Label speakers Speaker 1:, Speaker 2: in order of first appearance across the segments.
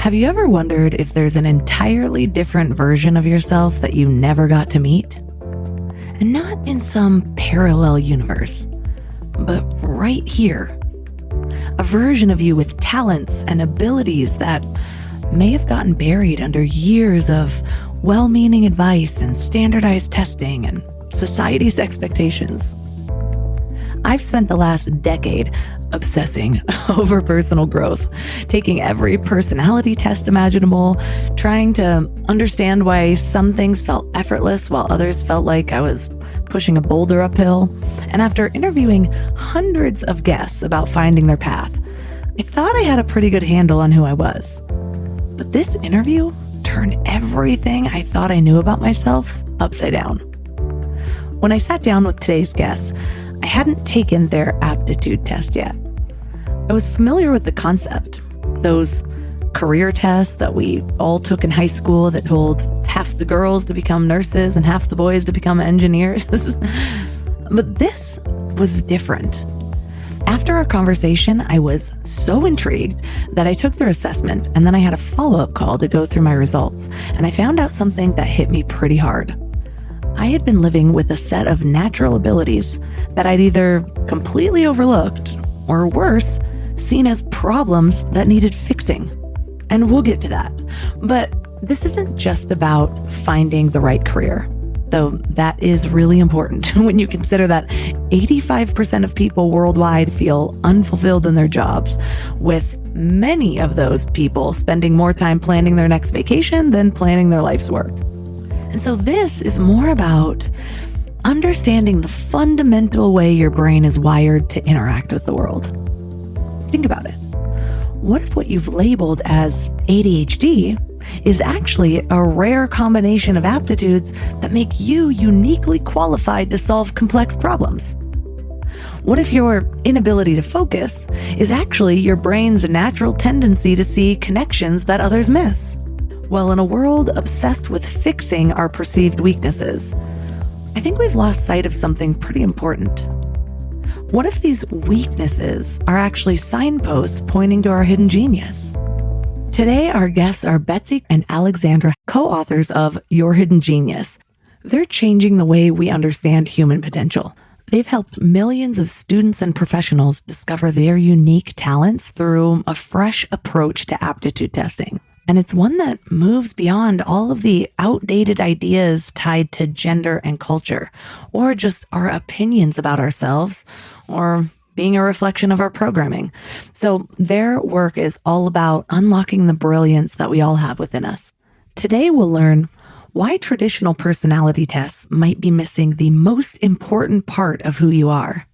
Speaker 1: Have you ever wondered if there's an entirely different version of yourself that you never got to meet? And not in some parallel universe, but right here. A version of you with talents and abilities that may have gotten buried under years of well-meaning advice and standardized testing and society's expectations. I've spent the last decade obsessing over personal growth, taking every personality test imaginable, trying to understand why some things felt effortless while others felt like I was pushing a boulder uphill. And after interviewing hundreds of guests about finding their path, I thought I had a pretty good handle on who I was. But this interview turned everything I thought I knew about myself upside down. When I sat down with today's guests, I hadn't taken their aptitude test yet. I was familiar with the concept, those career tests that we all took in high school that told half the girls to become nurses and half the boys to become engineers. But this was different. After our conversation, I was so intrigued that I took their assessment, and then I had a follow-up call to go through my results, and I found out something that hit me pretty hard. I had been living with a set of natural abilities that I'd either completely overlooked or worse, seen as problems that needed fixing. And we'll get to that. But this isn't just about finding the right career, though that is really important when you consider that 85% of people worldwide feel unfulfilled in their jobs, with many of those people spending more time planning their next vacation than planning their life's work. And so this is more about understanding the fundamental way your brain is wired to interact with the world. Think about it. What if what you've labeled as ADHD is actually a rare combination of aptitudes that make you uniquely qualified to solve complex problems? What if your inability to focus is actually your brain's natural tendency to see connections that others miss? Well, in a world obsessed with fixing our perceived weaknesses, I think we've lost sight of something pretty important. What if these weaknesses are actually signposts pointing to our hidden genius? Today, our guests are Betsy and Alexandra, co-authors of Your Hidden Genius. They're changing the way we understand human potential. They've helped millions of students and professionals discover their unique talents through a fresh approach to aptitude testing. And it's one that moves beyond all of the outdated ideas tied to gender and culture, or just our opinions about ourselves, or being a reflection of our programming. So their work is all about unlocking the brilliance that we all have within us. Today, we'll learn why traditional personality tests might be missing the most important part of who you are,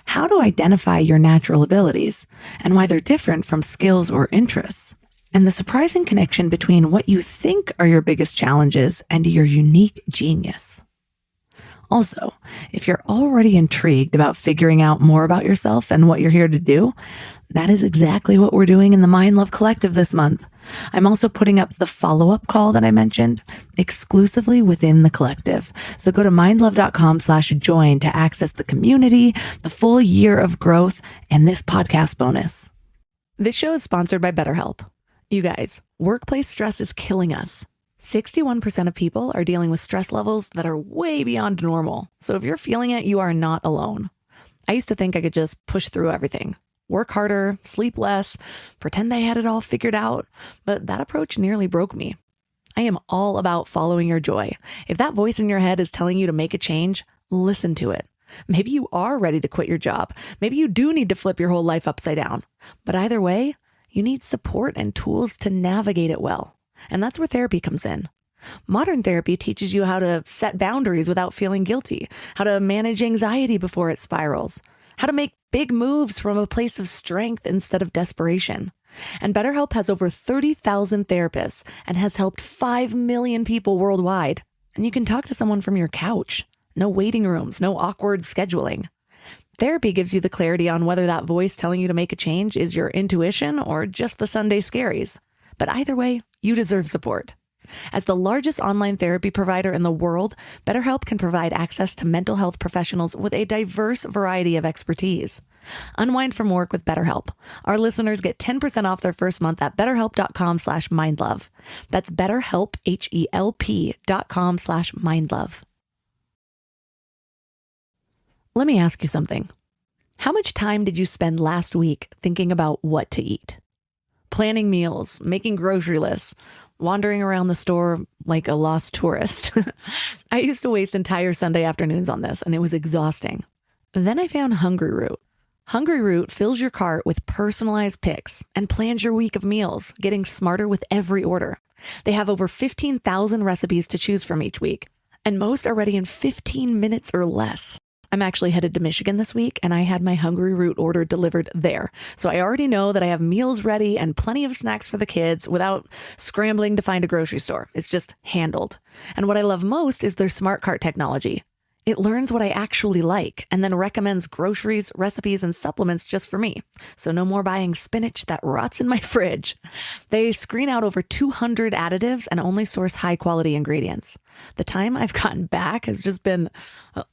Speaker 1: how to identify your natural abilities, and why they're different from skills or interests, and the surprising connection between what you think are your biggest challenges and your unique genius. Also, if you're already intrigued about figuring out more about yourself and what you're here to do, that is exactly what we're doing in the Mind Love Collective this month. I'm also putting up the follow-up call that I mentioned exclusively within the collective. So go to mindlove.com/join to access the community, the full year of growth, and this podcast bonus. This show is sponsored by BetterHelp. You guys, workplace stress is killing us. 61% of people are dealing with stress levels that are way beyond normal. So if you're feeling it, you are not alone. I used to think I could just push through everything, work harder, sleep less, pretend I had it all figured out. But that approach nearly broke me. I am all about following your joy. If that voice in your head is telling you to make a change, listen to it. Maybe you are ready to quit your job. Maybe you do need to flip your whole life upside down. But either way, you need support and tools to navigate it well. And that's where therapy comes in. Modern therapy teaches you how to set boundaries without feeling guilty, how to manage anxiety before it spirals, how to make big moves from a place of strength instead of desperation. And BetterHelp has over 30,000 therapists and has helped 5 million people worldwide. And you can talk to someone from your couch. No waiting rooms, no awkward scheduling. Therapy gives you the clarity on whether that voice telling you to make a change is your intuition or just the Sunday scaries. But either way, you deserve support. As the largest online therapy provider in the world, BetterHelp can provide access to mental health professionals with a diverse variety of expertise. Unwind from work with BetterHelp. Our listeners get 10% off their first month at betterhelp.com/mindlove. That's betterhelp, HELP.com/mindlove. Let me ask you something. How much time did you spend last week thinking about what to eat? Planning meals, making grocery lists, wandering around the store like a lost tourist. I used to waste entire Sunday afternoons on this, and it was exhausting. Then I found Hungry Root. Hungry Root fills your cart with personalized picks and plans your week of meals, getting smarter with every order. They have over 15,000 recipes to choose from each week, and most are ready in 15 minutes or less. I'm actually headed to Michigan this week, and I had my Hungry Root order delivered there. So I already know that I have meals ready and plenty of snacks for the kids without scrambling to find a grocery store. It's just handled. And what I love most is their smart cart technology. It learns what I actually like and then recommends groceries, recipes, and supplements just for me. So no more buying spinach that rots in my fridge. They screen out over 200 additives and only source high-quality ingredients. The time I've gotten back has just been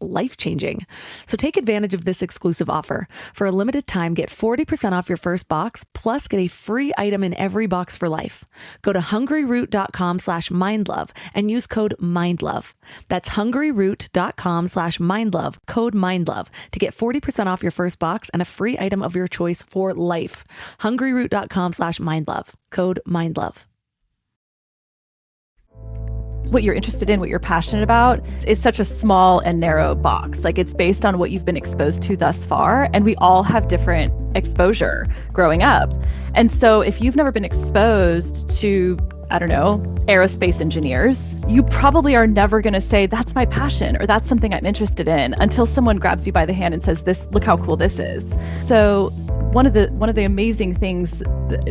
Speaker 1: life-changing. So take advantage of this exclusive offer. For a limited time, get 40% off your first box, plus get a free item in every box for life. Go to hungryroot.com/mindlove and use code MINDLOVE. That's hungryroot.com/mindlove, code MINDLOVE, to get 40% off your first box and a free item of your choice for life. hungryroot.com/mindlove, code MINDLOVE.
Speaker 2: What you're interested in, what you're passionate about, is such a small and narrow box. Like, it's based on what you've been exposed to thus far, and we all have different exposure growing up. And so if you've never been exposed to, I don't know, aerospace engineers, you probably are never going to say, that's my passion, or that's something I'm interested in, until someone grabs you by the hand and says, "This, look how cool this is." So one of the amazing things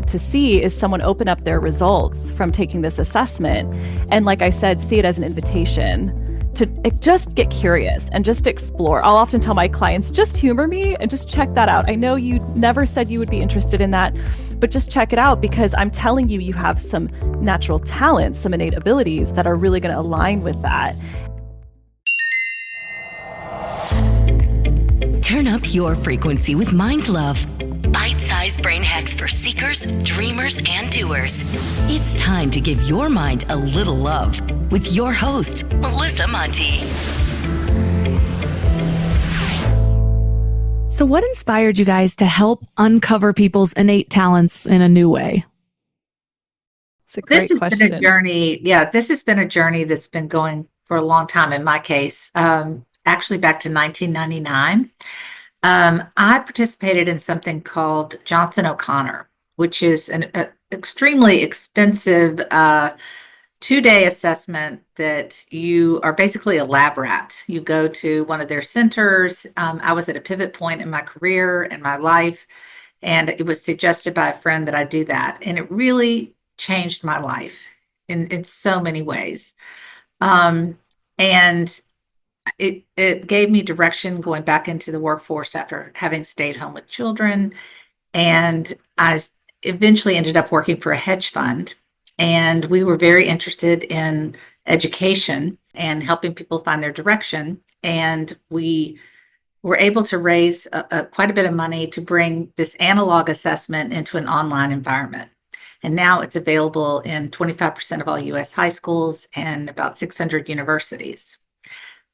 Speaker 2: to see is someone open up their results from taking this assessment, and, like I said, see it as an invitation to just get curious and just explore. I'll often tell my clients, just humor me and just check that out. I know you never said you would be interested in that, but just check it out, because I'm telling you, you have some natural talents, some innate abilities that are really going to align with that.
Speaker 3: Turn up your frequency with Mind Love. Bite-sized brain hacks for seekers, dreamers, and doers. It's time to give your mind a little love with your host, Melissa Monti.
Speaker 1: So what inspired you guys to help uncover people's innate talents in a new way?
Speaker 2: It's a great
Speaker 4: This has
Speaker 2: question.
Speaker 4: been a journey. Yeah, this has been a journey that's been going for a long time in my case, actually back to 1999. I participated in something called Johnson O'Connor, which is an extremely expensive 2-day assessment that you are basically a lab rat. You go to one of their centers. I was at a pivot point in my career and my life, and it was suggested by a friend that I do that. And it really changed my life in so many ways. And it gave me direction going back into the workforce after having stayed home with children. And I eventually ended up working for a hedge fund. And we were very interested in education and helping people find their direction. And we were able to raise quite a bit of money to bring this analog assessment into an online environment. And now it's available in 25% of all US high schools and about 600 universities.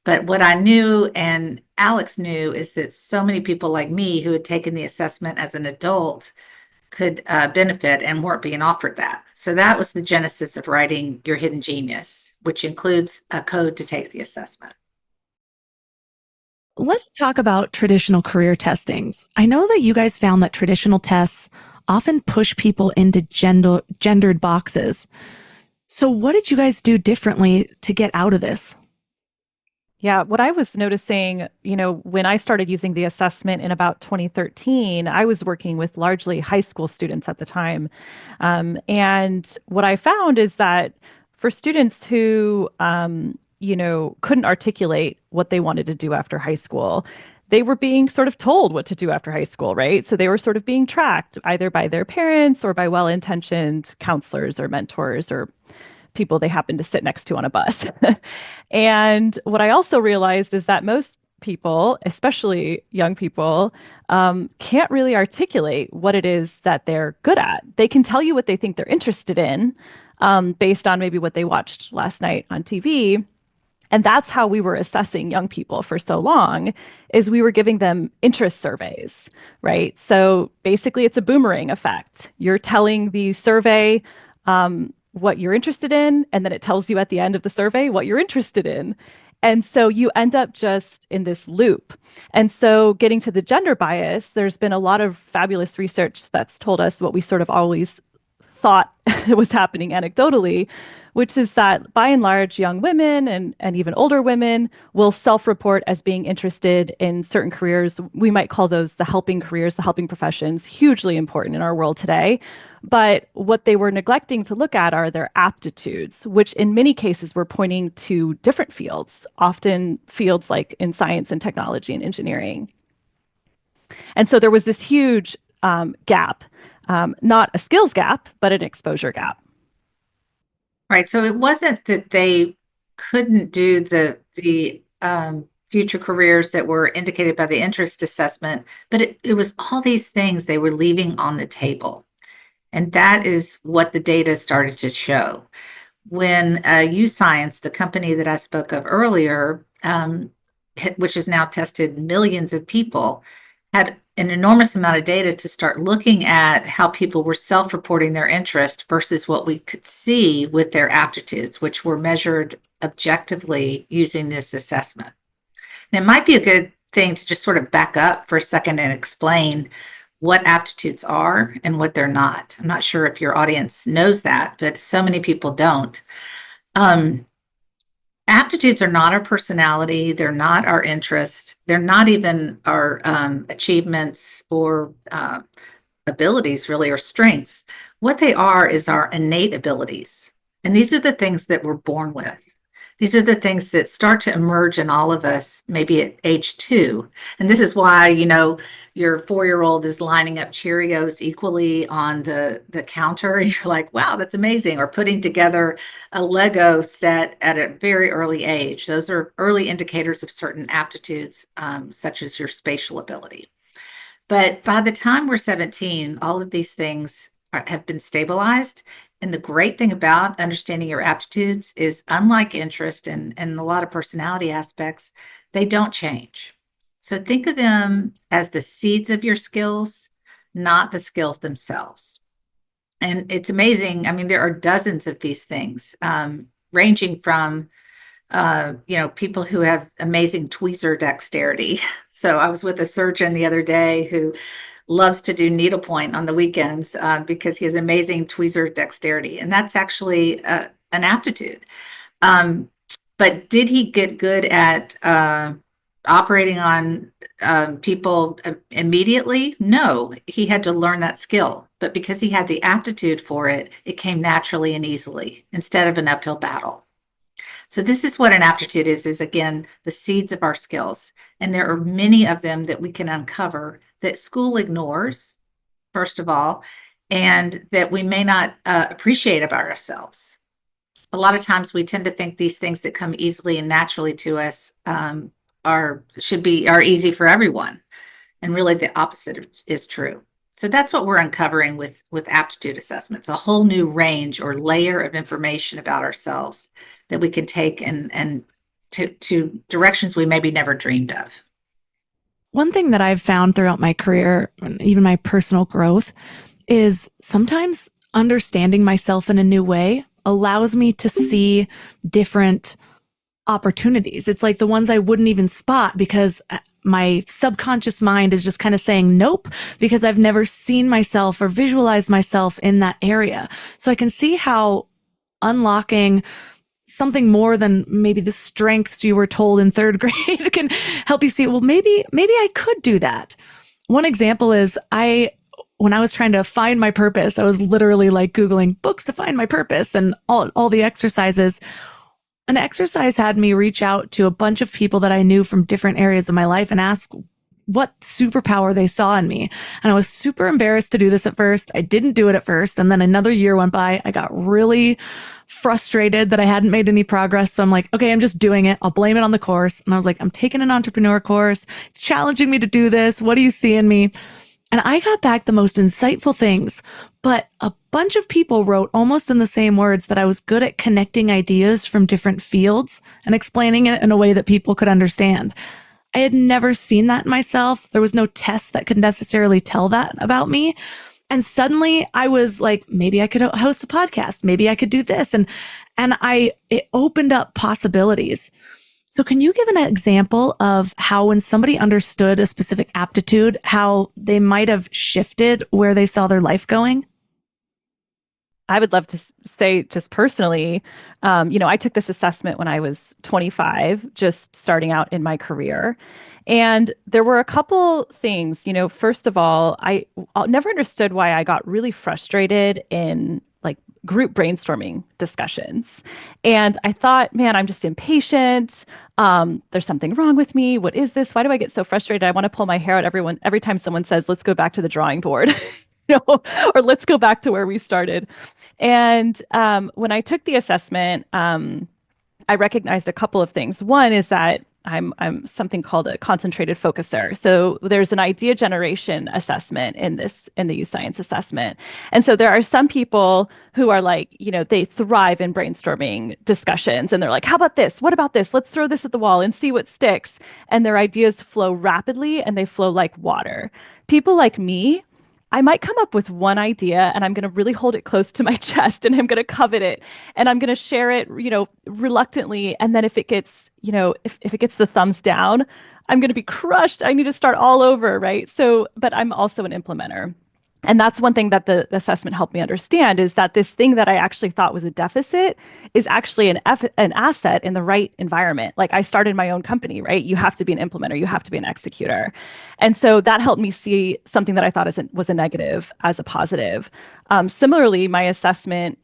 Speaker 4: But what I knew and Alex knew is that so many people like me who had taken the assessment as an adult could benefit and weren't being offered that. So that was the genesis of writing Your Hidden Genius, which includes a code to take the assessment.
Speaker 1: Let's talk about traditional career testings. I know that you guys found that traditional tests often push people into gendered boxes. So what did you guys do differently to get out of this?
Speaker 2: Yeah, what I was noticing, when I started using the assessment in about 2013, I was working with largely high school students at the time. And what I found is that for students who, couldn't articulate what they wanted to do after high school, they were being sort of told what to do after high school, right? So they were sort of being tracked either by their parents or by well-intentioned counselors or mentors or people they happened to sit next to on a bus. And what I also realized is that most people, especially young people, can't really articulate what it is that they're good at. They can tell you what they think they're interested in, based on maybe what they watched last night on TV. And that's how we were assessing young people for so long, is we were giving them interest surveys, right? So basically it's a boomerang effect. You're telling the survey what you're interested in, and then it tells you at the end of the survey what you're interested in. And so you end up just in this loop. And so getting to the gender bias, there's been a lot of fabulous research that's told us what we sort of always thought was happening anecdotally, which is that by and large, young women and even older women will self-report as being interested in certain careers. We might call those the helping careers, the helping professions, hugely important in our world today. But what they were neglecting to look at are their aptitudes, which in many cases were pointing to different fields, often fields like in science and technology and engineering. And so there was this huge gap, not a skills gap, but an exposure gap.
Speaker 4: Right. So it wasn't that they couldn't do the future careers that were indicated by the interest assessment, but it was all these things they were leaving on the table. And that is what the data started to show. When Science, the company that I spoke of earlier, which has now tested millions of people, had an enormous amount of data to start looking at how people were self-reporting their interest versus what we could see with their aptitudes, which were measured objectively using this assessment. And it might be a good thing to just sort of back up for a second and explain what aptitudes are and what they're not. I'm not sure if your audience knows that, but so many people don't. Aptitudes are not our personality. They're not our interest. They're not even our achievements or abilities, really, or strengths. What they are is our innate abilities. And these are the things that we're born with. These are the things that start to emerge in all of us, maybe at age 2. And this is why, your 4-year-old is lining up Cheerios equally on the counter. You're like, wow, that's amazing. Or putting together a Lego set at a very early age. Those are early indicators of certain aptitudes, such as your spatial ability. But by the time we're 17, all of these things have been stabilized. And the great thing about understanding your aptitudes is, unlike interest and a lot of personality aspects, they don't change. So think of them as the seeds of your skills, not the skills themselves. And it's amazing. I mean, there are dozens of these things, ranging from, people who have amazing tweezer dexterity. So I was with a surgeon the other day who loves to do needlepoint on the weekends because he has amazing tweezer dexterity. And that's actually an aptitude. But did he get good at operating on people immediately? No, he had to learn that skill. But because he had the aptitude for it, it came naturally and easily instead of an uphill battle. So this is what an aptitude is again, the seeds of our skills. And there are many of them that we can uncover that school ignores, first of all, and that we may not appreciate about ourselves. A lot of times we tend to think these things that come easily and naturally to us are easy for everyone. And really the opposite is true. So that's what we're uncovering with aptitude assessments, a whole new range or layer of information about ourselves that we can take and to directions we maybe never dreamed of.
Speaker 1: One thing that I've found throughout my career, and even my personal growth, is sometimes understanding myself in a new way allows me to see different opportunities. It's like the ones I wouldn't even spot because my subconscious mind is just kind of saying nope, because I've never seen myself or visualized myself in that area. So I can see how unlocking something more than maybe the strengths you were told in 3rd grade can help you see, well, maybe I could do that. One example is when I was trying to find my purpose, I was literally like Googling books to find my purpose and all the exercises. An exercise had me reach out to a bunch of people that I knew from different areas of my life and ask, what superpower they saw in me. And I was super embarrassed to do this at first. I didn't do it at first. And then another year went by. I got really frustrated that I hadn't made any progress. So I'm like, okay, I'm just doing it. I'll blame it on the course. And I was like, I'm taking an entrepreneur course. It's challenging me to do this. What do you see in me? And I got back the most insightful things, but a bunch of people wrote almost in the same words that I was good at connecting ideas from different fields and explaining it in a way that people could understand. I had never seen that in myself. There was no test that could necessarily tell that about me. And suddenly I was like, maybe I could host a podcast. Maybe I could do this. And it opened up possibilities. So can you give an example of how when somebody understood a specific aptitude, how they might have shifted where they saw their life going?
Speaker 2: I would love to say just personally, I took this assessment when I was 25, just starting out in my career. And there were a couple things, first of all, I never understood why I got really frustrated in like group brainstorming discussions. And I thought, man, I'm just impatient. There's something wrong with me. What is this? Why do I get so frustrated? I want to pull my hair out every time someone says, let's go back to the drawing board, or let's go back to where we started. And when I took the assessment, I recognized a couple of things. One is that I'm something called a concentrated focuser. So there's an idea generation assessment in the Youth Science assessment. And so there are some people who are like, they thrive in brainstorming discussions and they're like, how about this? What about this? Let's throw this at the wall and see what sticks. And their ideas flow rapidly and they flow like water. People like me, I might come up with one idea and I'm going to really hold it close to my chest and I'm going to covet it and I'm going to share it, reluctantly. And then if it gets, if it gets the thumbs down, I'm going to be crushed. I need to start all over, right? So, but I'm also an implementer. And that's one thing that the assessment helped me understand is that this thing that I actually thought was a deficit is actually an asset in the right environment. Like I started my own company, right? You have to be an implementer, you have to be an executor. And so that helped me see something that I thought was a negative as a positive. Similarly, my assessment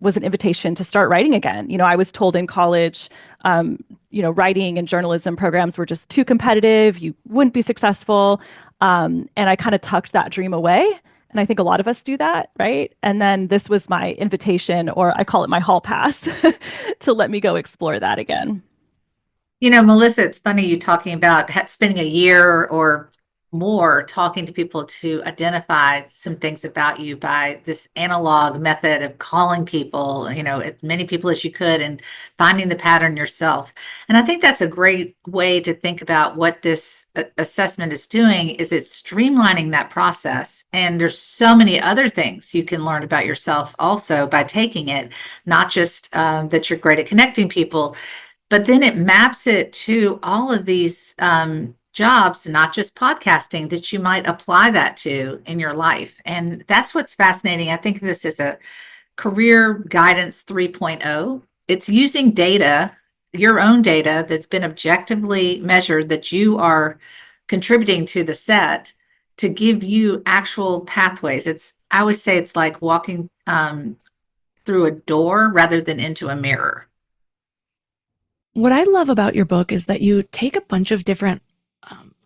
Speaker 2: was an invitation to start writing again. I was told in college, writing and journalism programs were just too competitive. You wouldn't be successful. And I kind of tucked that dream away. And I think a lot of us do that, right? And then this was my invitation, or I call it my hall pass, to let me go explore that again.
Speaker 4: Melissa, it's funny you talking about spending a year or more talking to people to identify some things about you by this analog method of calling people, as many people as you could and finding the pattern yourself. And I think that's a great way to think about what this assessment is doing is it's streamlining that process. And there's so many other things you can learn about yourself also by taking it, not just that you're great at connecting people, but then it maps it to all of these jobs, not just podcasting, that you might apply that to in your life. And that's what's fascinating. I think of this as a career guidance 3.0. It's using data, your own data that's been objectively measured that you are contributing to the set to give you actual pathways. I always say it's like walking through a door rather than into a mirror.
Speaker 1: What I love about your book is that you take a bunch of different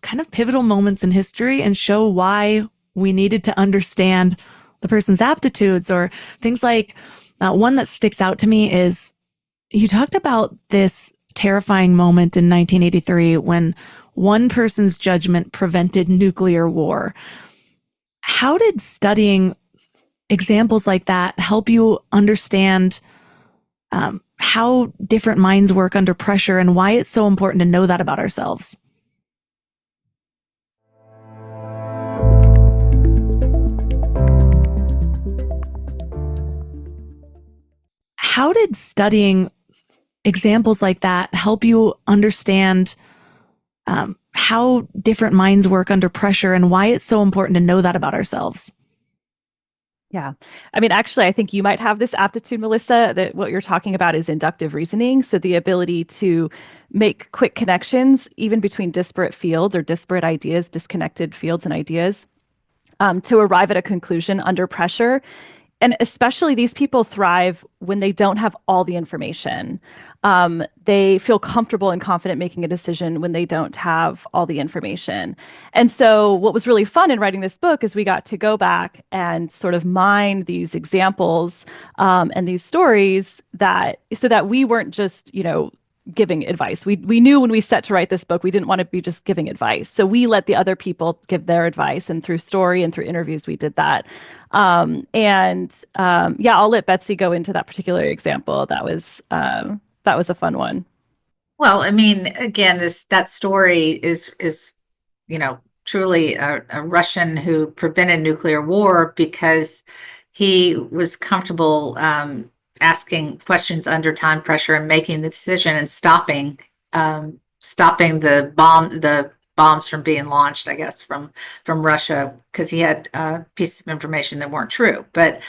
Speaker 1: kind of pivotal moments in history and show why we needed to understand the person's aptitudes, or things like one that sticks out to me is you talked about this terrifying moment in 1983 when one person's judgment prevented nuclear war. How did studying examples like that help you understand how different minds work under pressure and why it's so important to know that about ourselves? How did studying examples like that help you understand how different minds work under pressure and why it's so important to know that about ourselves?
Speaker 2: Yeah. I mean, actually, I think you might have this aptitude, Melissa, that what you're talking about is inductive reasoning. So the ability to make quick connections, even between disparate fields or disparate ideas, disconnected fields and ideas, to arrive at a conclusion under pressure And especially these people thrive when they don't have all the information. They feel comfortable and confident making a decision when they don't have all the information. And so, what was really fun in writing this book is we got to go back and sort of mine these examples and these stories so that we weren't just, giving advice. We knew when we set to write this book, we didn't want to be just giving advice. So we let the other people give their advice, and through story and through interviews, we did that. Yeah, I'll let Betsy go into that particular example. That was a fun one.
Speaker 4: Well, I mean, again, that story is truly a Russian who prevented nuclear war because he was comfortable asking questions under time pressure and making the decision and stopping the bombs from being launched, I guess, from Russia, because he had pieces of information that weren't true. But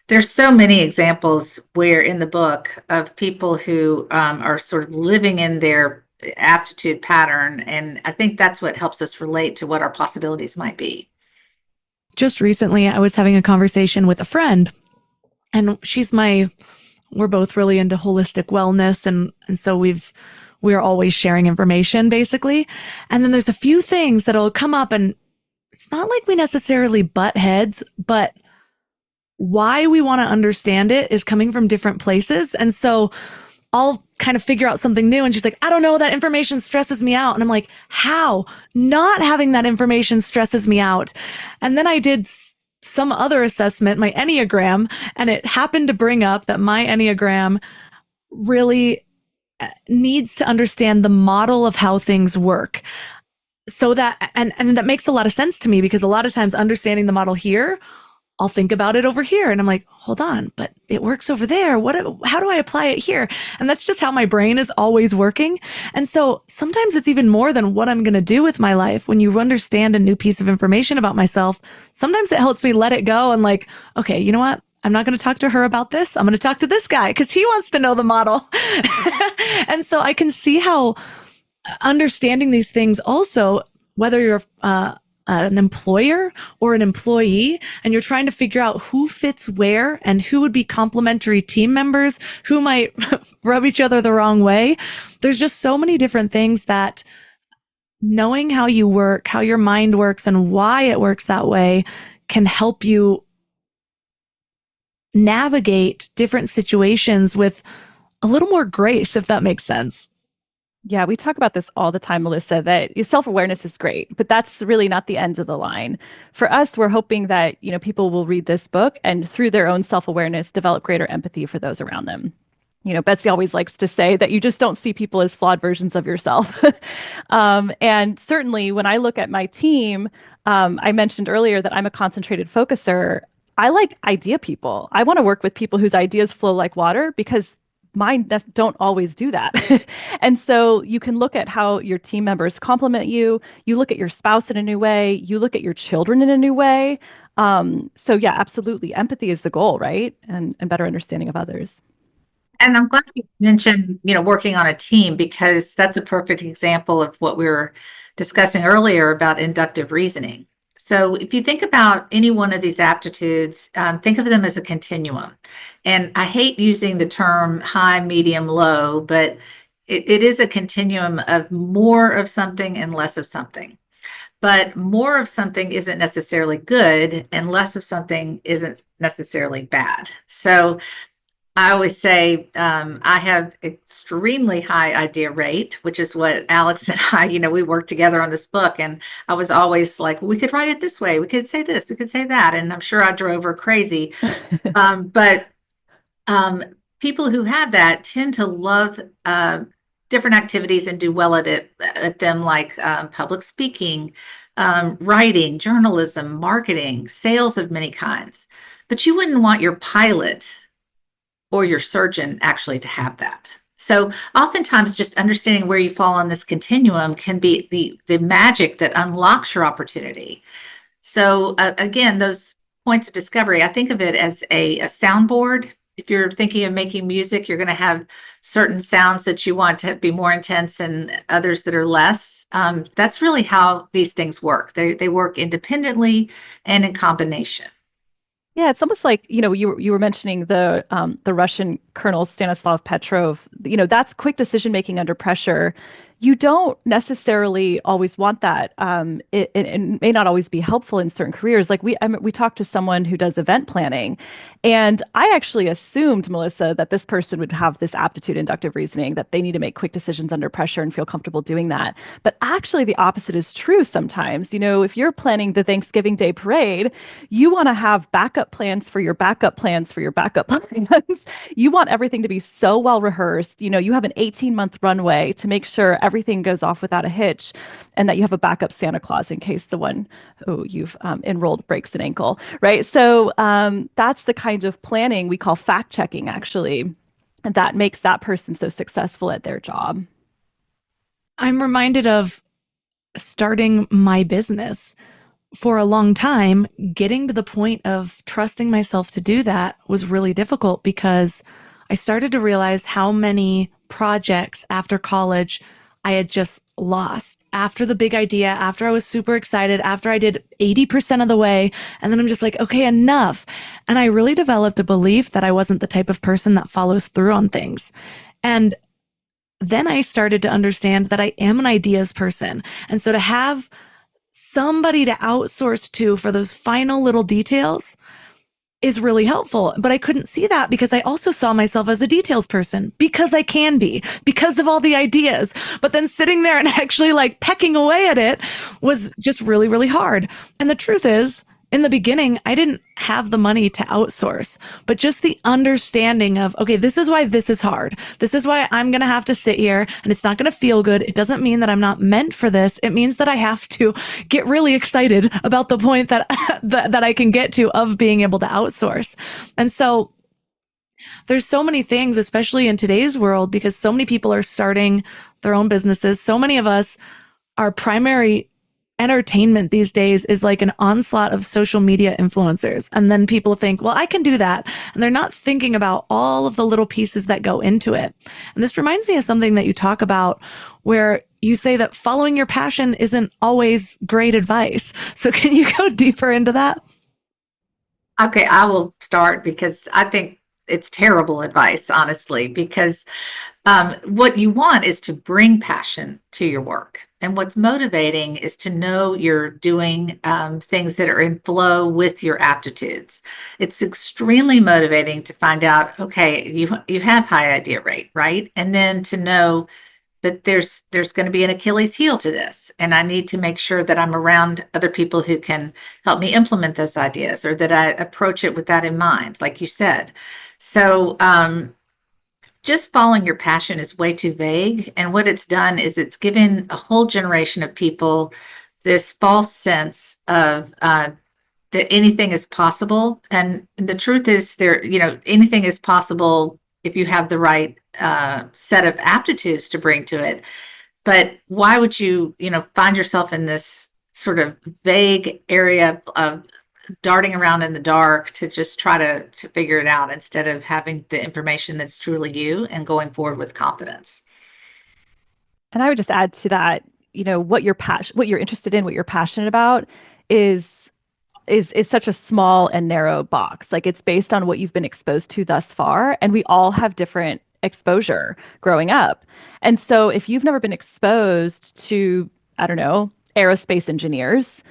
Speaker 4: there's so many examples where in the book of people who are sort of living in their aptitude pattern. And I think that's what helps us relate to what our possibilities might be.
Speaker 1: Just recently, I was having a conversation with a friend, and we're both really into holistic wellness. And so we're always sharing information, basically. And then there's a few things that'll come up, and it's not like we necessarily butt heads, but why we want to understand it is coming from different places. And so I'll kind of figure out something new, and she's like, I don't know, that information stresses me out. And I'm like, how? Not having that information stresses me out. And then I did some other assessment, my Enneagram, and it happened to bring up that my Enneagram really needs to understand the model of how things work. So that, and that makes a lot of sense to me, because a lot of times understanding the model here, I'll think about it over here, and I'm like, hold on, but it works over there. How do I apply it here? And that's just how my brain is always working. And so sometimes it's even more than what I'm going to do with my life. When you understand a new piece of information about myself, sometimes it helps me let it go and like, okay, you know what? I'm not going to talk to her about this. I'm going to talk to this guy because he wants to know the model. And so I can see how understanding these things also, whether you're an employer or an employee, and you're trying to figure out who fits where and who would be complementary team members, who might rub each other the wrong way. There's just so many different things that knowing how you work, how your mind works, and why it works that way can help you navigate different situations with a little more grace, if that makes sense.
Speaker 2: Yeah, we talk about this all the time, Melissa, that self-awareness is great, but that's really not the end of the line. For us, we're hoping that, people will read this book and through their own self-awareness, develop greater empathy for those around them. Betsy always likes to say that you just don't see people as flawed versions of yourself. And certainly when I look at my team, I mentioned earlier that I'm a concentrated focuser. I like idea people. I want to work with people whose ideas flow like water, because mine don't always do that. And so you can look at how your team members complement you. You look at your spouse in a new way. You look at your children in a new way. So yeah, absolutely. Empathy is the goal, right? And better understanding of others.
Speaker 4: And I'm glad you mentioned, working on a team, because that's a perfect example of what we were discussing earlier about inductive reasoning. So if you think about any one of these aptitudes, think of them as a continuum. And I hate using the term high, medium, low, but it is a continuum of more of something and less of something. But more of something isn't necessarily good, and less of something isn't necessarily bad. So I always say I have extremely high idea rate, which is what Alex and I, we worked together on this book. And I was always like, we could write it this way. We could say this, we could say that. And I'm sure I drove her crazy. But people who have that tend to love different activities and do well at them, like public speaking, writing, journalism, marketing, sales of many kinds. But you wouldn't want your pilot or your surgeon actually to have that. So oftentimes just understanding where you fall on this continuum can be the magic that unlocks your opportunity. So again, those points of discovery, I think of it as a soundboard. If you're thinking of making music, you're going to have certain sounds that you want to be more intense and others that are less. That's really how these things work. They work independently and in combination.
Speaker 2: Yeah, it's almost like, you were mentioning the Russian Colonel Stanislav Petrov. That's quick decision making under pressure. You don't necessarily always want that. It may not always be helpful in certain careers. Like we talked to someone who does event planning, and I actually assumed, Melissa, that this person would have this aptitude inductive reasoning, that they need to make quick decisions under pressure and feel comfortable doing that. But actually, the opposite is true sometimes. If you're planning the Thanksgiving Day parade, you want to have backup plans for your backup plans for your backup plans. You want everything to be so well rehearsed. You have an 18-month runway to make sure everything goes off without a hitch, and that you have a backup Santa Claus in case the one who you've enrolled breaks an ankle, right? So that's the kind of planning we call fact checking, actually, that makes that person so successful at their job.
Speaker 1: I'm reminded of starting my business. For a long time, getting to the point of trusting myself to do that was really difficult because I started to realize how many projects after college I had just lost. After the big idea, after I was super excited, after I did 80% of the way, and then I'm just like, okay, enough. And I really developed a belief that I wasn't the type of person that follows through on things. And then I started to understand that I am an ideas person. And so to have somebody to outsource to for those final little details is really helpful. But I couldn't see that because I also saw myself as a details person, because I can be, because of all the ideas. But then sitting there and actually like pecking away at it was just really, really hard. And the truth is, in the beginning, I didn't have the money to outsource, but just the understanding of, okay, this is why this is hard. This is why I'm going to have to sit here and it's not going to feel good. It doesn't mean that I'm not meant for this. It means that I have to get really excited about the point that, that I can get to of being able to outsource. And so there's so many things, especially in today's world, because so many people are starting their own businesses. So many of us, our primary entertainment these days is like an onslaught of social media influencers. And then people think, well, I can do that. And they're not thinking about all of the little pieces that go into it. And this reminds me of something that you talk about where you say that following your passion isn't always great advice. So can you go deeper into that?
Speaker 4: Okay, I will start because I think it's terrible advice, honestly, because what you want is to bring passion to your work. And what's motivating is to know you're doing things that are in flow with your aptitudes. It's extremely motivating to find out, okay, you have high idea rate, right? And then to know that there's going to be an Achilles heel to this, and I need to make sure that I'm around other people who can help me implement those ideas, or that I approach it with that in mind, like you said. So just following your passion is way too vague. And what it's done is it's given a whole generation of people this false sense of that anything is possible. And the truth is anything is possible if you have the right set of aptitudes to bring to it. But why would you, find yourself in this sort of vague area of darting around in the dark to just try to figure it out, instead of having the information that's truly you and going forward with confidence?
Speaker 2: And I would just add to that, what you're interested in, what you're passionate about is is such a small and narrow box. Like, it's based on what you've been exposed to thus far, and we all have different exposure growing up. And so if you've never been exposed to, I don't know, aerospace engineers,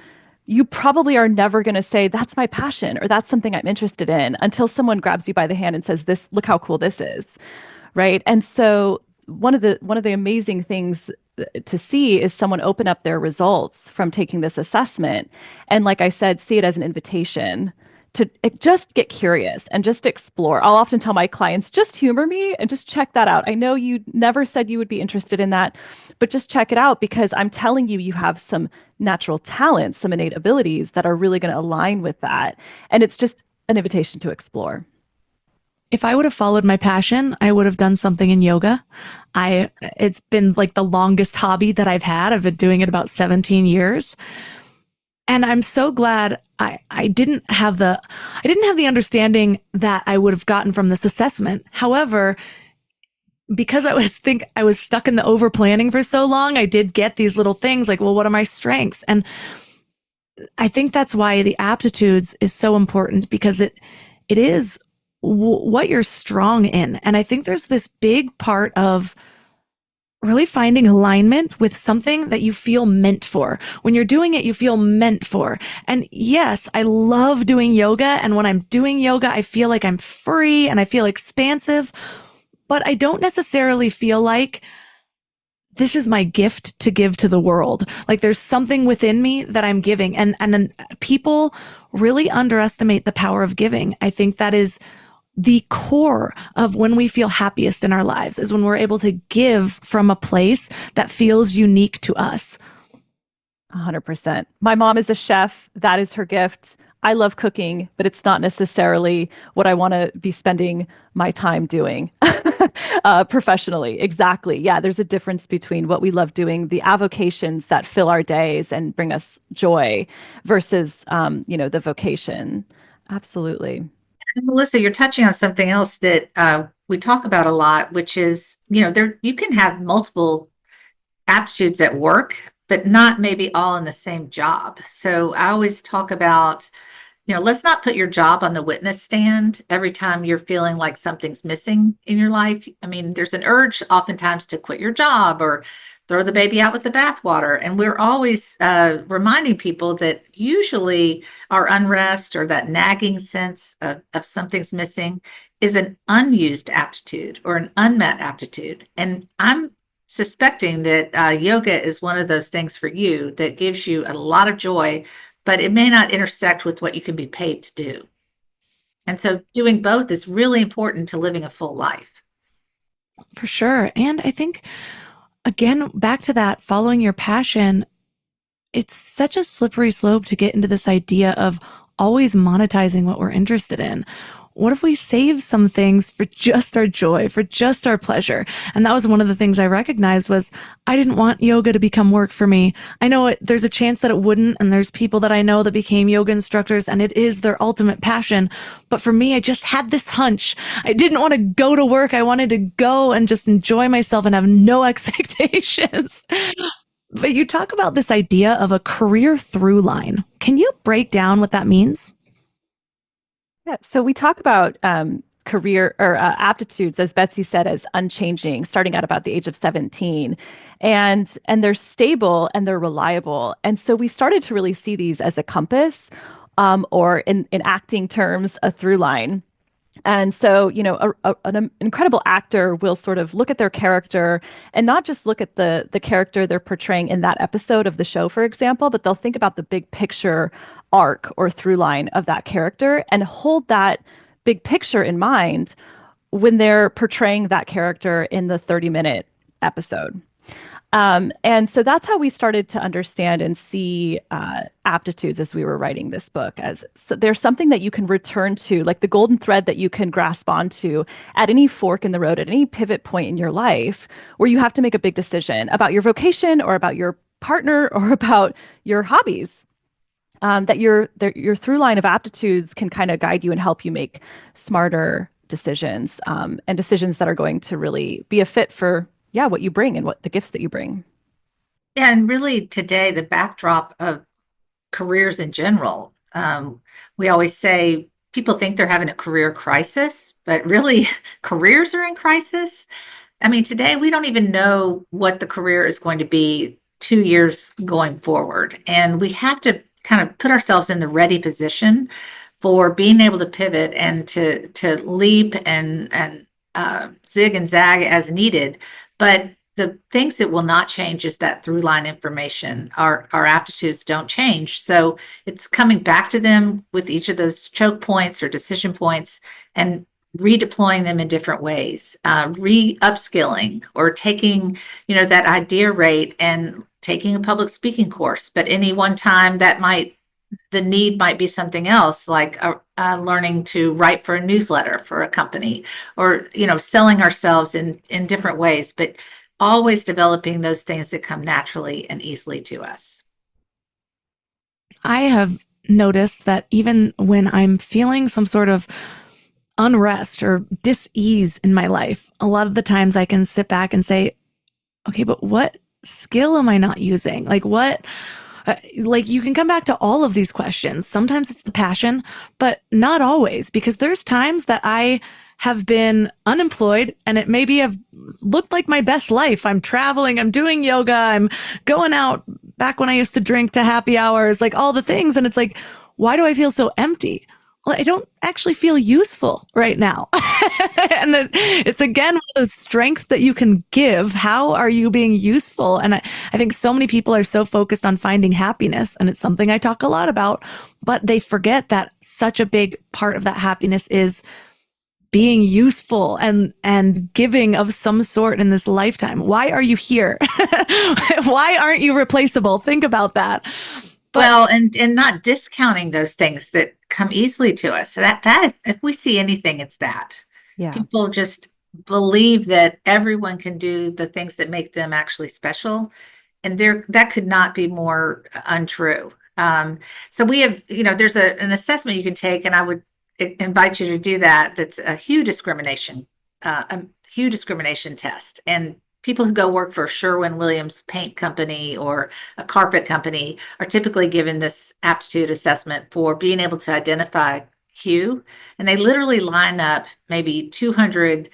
Speaker 2: you probably are never going to say that's my passion or that's something I'm interested in until someone grabs you by the hand and says, this, look how cool this is, right? And so one of the amazing things to see is someone open up their results from taking this assessment, and, like I said, see it as an invitation to just get curious and just explore. I'll often tell my clients, just humor me and just check that out. I know you never said you would be interested in that, but just check it out, because I'm telling you, you have some natural talents, some innate abilities that are really going to align with that. And it's just an invitation to explore.
Speaker 1: If I would have followed my passion, I would have done something in yoga. It's been like the longest hobby that I've had. I've been doing it about 17 years. And I'm so glad I didn't have the understanding that I would have gotten from this assessment. However, because I was stuck in the over planning for so long, I did get these little things like, well, what are my strengths? And I think that's why the aptitudes is so important, because it is what you're strong in. And I think there's this big part of really finding alignment with something that you feel meant for. When you're doing it, you feel meant for. And yes, I love doing yoga. And when I'm doing yoga, I feel like I'm free and I feel expansive, but I don't necessarily feel like this is my gift to give to the world. Like there's something within me that I'm giving. And people really underestimate the power of giving. I think that is the core of when we feel happiest in our lives, is when we're able to give from a place that feels unique to us.
Speaker 2: 100%. My mom is a chef. That is her gift. I love cooking, but it's not necessarily what I want to be spending my time doing professionally. Exactly. Yeah, there's a difference between what we love doing, the avocations that fill our days and bring us joy, versus, the vocation. Absolutely.
Speaker 4: And Melissa, you're touching on something else that we talk about a lot, which is, there you can have multiple aptitudes at work, but not maybe all in the same job. So I always talk about, let's not put your job on the witness stand every time you're feeling like something's missing in your life. I mean, there's an urge oftentimes to quit your job or throw the baby out with the bathwater. And we're always reminding people that usually our unrest or that nagging sense of something's missing is an unused aptitude or an unmet aptitude. And I'm suspecting that yoga is one of those things for you that gives you a lot of joy, but it may not intersect with what you can be paid to do. And so doing both is really important to living a full life.
Speaker 1: For sure. And I think, again, back to that, following your passion, it's such a slippery slope to get into this idea of always monetizing what we're interested in. What if we save some things for just our joy, for just our pleasure? And that was one of the things I recognized was I didn't want yoga to become work for me. I know there's a chance that it wouldn't, and there's people that I know that became yoga instructors and it is their ultimate passion. But for me, I just had this hunch. I didn't want to go to work. I wanted to go and just enjoy myself and have no expectations. But you talk about this idea of a career through line. Can you break down what that means?
Speaker 2: Yeah, so we talk about career or aptitudes, as Betsy said, as unchanging, starting at about the age of 17, and they're stable and they're reliable. And so we started to really see these as a compass, or in acting terms, a through line. And so, an incredible actor will sort of look at their character and not just look at the character they're portraying in that episode of the show, for example, but they'll think about the big picture arc or through line of that character and hold that big picture in mind when they're portraying that character in the 30-minute episode. And so that's how we started to understand and see aptitudes as we were writing this book. As so there's something that you can return to, like the golden thread that you can grasp onto at any fork in the road, at any pivot point in your life, where you have to make a big decision about your vocation or about your partner or about your hobbies. That your through line of aptitudes can kind of guide you and help you make smarter decisions, and decisions that are going to really be a fit for what you bring and what the gifts that you bring.
Speaker 4: Yeah, and really today, the backdrop of careers in general, we always say people think they're having a career crisis, but really careers are in crisis. I mean, today we don't even know what the career is going to be 2 years going forward. And we have to kind of put ourselves in the ready position for being able to pivot and to leap and zig and zag as needed. But the things that will not change is that through line information. Our aptitudes don't change. So it's coming back to them with each of those choke points or decision points and redeploying them in different ways, re-upskilling or taking, that idea rate and taking a public speaking course. But any one time the need might be something else, like learning to write for a newsletter for a company or, selling ourselves in different ways, but always developing those things that come naturally and easily to us.
Speaker 1: I have noticed that even when I'm feeling some sort of unrest or dis-ease in my life, a lot of the times I can sit back and say, okay, but what skill am I not using? Like what Like you can come back to all of these questions. Sometimes it's the passion, but not always, because there's times that I have been unemployed and it maybe have looked like my best life. I'm traveling, I'm doing yoga, I'm going out back when I used to drink to happy hours, like all the things. And it's like, why do I feel so empty? Well, I don't actually feel useful right now. And it's again one of those strengths that you can give. How are you being useful? And I think so many people are so focused on finding happiness, and it's something I talk a lot about, but they forget that such a big part of that happiness is being useful and giving of some sort in this lifetime. Why are you here? Why aren't you replaceable? Think about that. But,
Speaker 4: well, and not discounting those things that come easily to us. So that if we see anything, it's that.
Speaker 2: Yeah.
Speaker 4: People just believe that everyone can do the things that make them actually special, and that could not be more untrue. So we have, there's an assessment you can take, and I would invite you to do that. That's a hue discrimination test, and people who go work for Sherwin-Williams paint company or a carpet company are typically given this aptitude assessment for being able to identify hue. And they literally line up maybe 200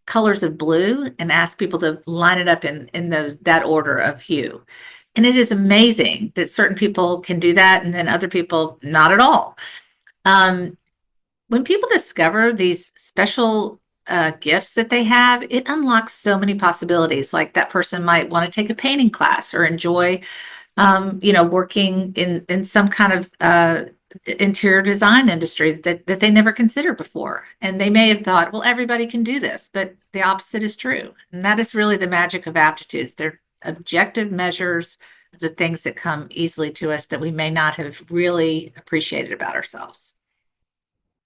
Speaker 4: colors of blue and ask people to line it up in that order of hue. And it is amazing that certain people can do that and then other people not at all. When people discover these special gifts that they have, it unlocks so many possibilities. Like that person might want to take a painting class or enjoy, working in some kind of interior design industry that they never considered before. And they may have thought, well, everybody can do this, but the opposite is true. And that is really the magic of aptitudes. They're objective measures of the things that come easily to us that we may not have really appreciated about ourselves.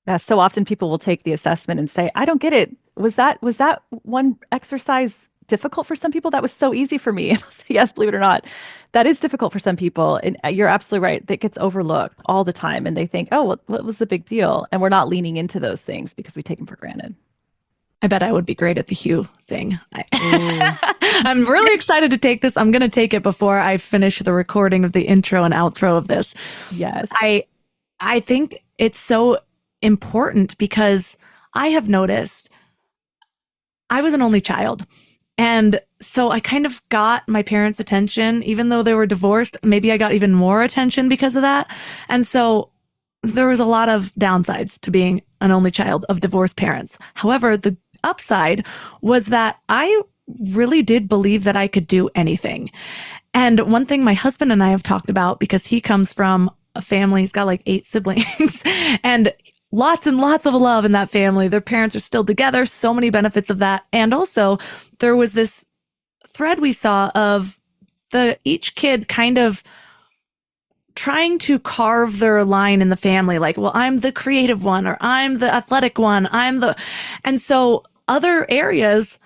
Speaker 2: Yeah, so often people will take the assessment and say, I don't get it. Was that one exercise difficult for some people? That was so easy for me. And I'll say, yes, believe it or not, that is difficult for some people. And you're absolutely right. That gets overlooked all the time. And they think, oh, well, what was the big deal? And we're not leaning into those things because we take them for granted.
Speaker 1: I bet I would be great at the hue thing. I'm really excited to take this. I'm going to take it before I finish the recording of the intro and outro of this.
Speaker 2: Yes.
Speaker 1: I think it's so important because I have noticed I was an only child. And so I kind of got my parents' attention, even though they were divorced. Maybe I got even more attention because of that. And so there was a lot of downsides to being an only child of divorced parents. However, the upside was that I really did believe that I could do anything. And one thing my husband and I have talked about, because he comes from a family, he's got like 8 siblings, and lots and lots of love in that family. Their parents are still together. So many benefits of that. And also there was this thread we saw of each kid kind of trying to carve their line in the family. Like, well, I'm the creative one, or I'm the athletic one. And so other areas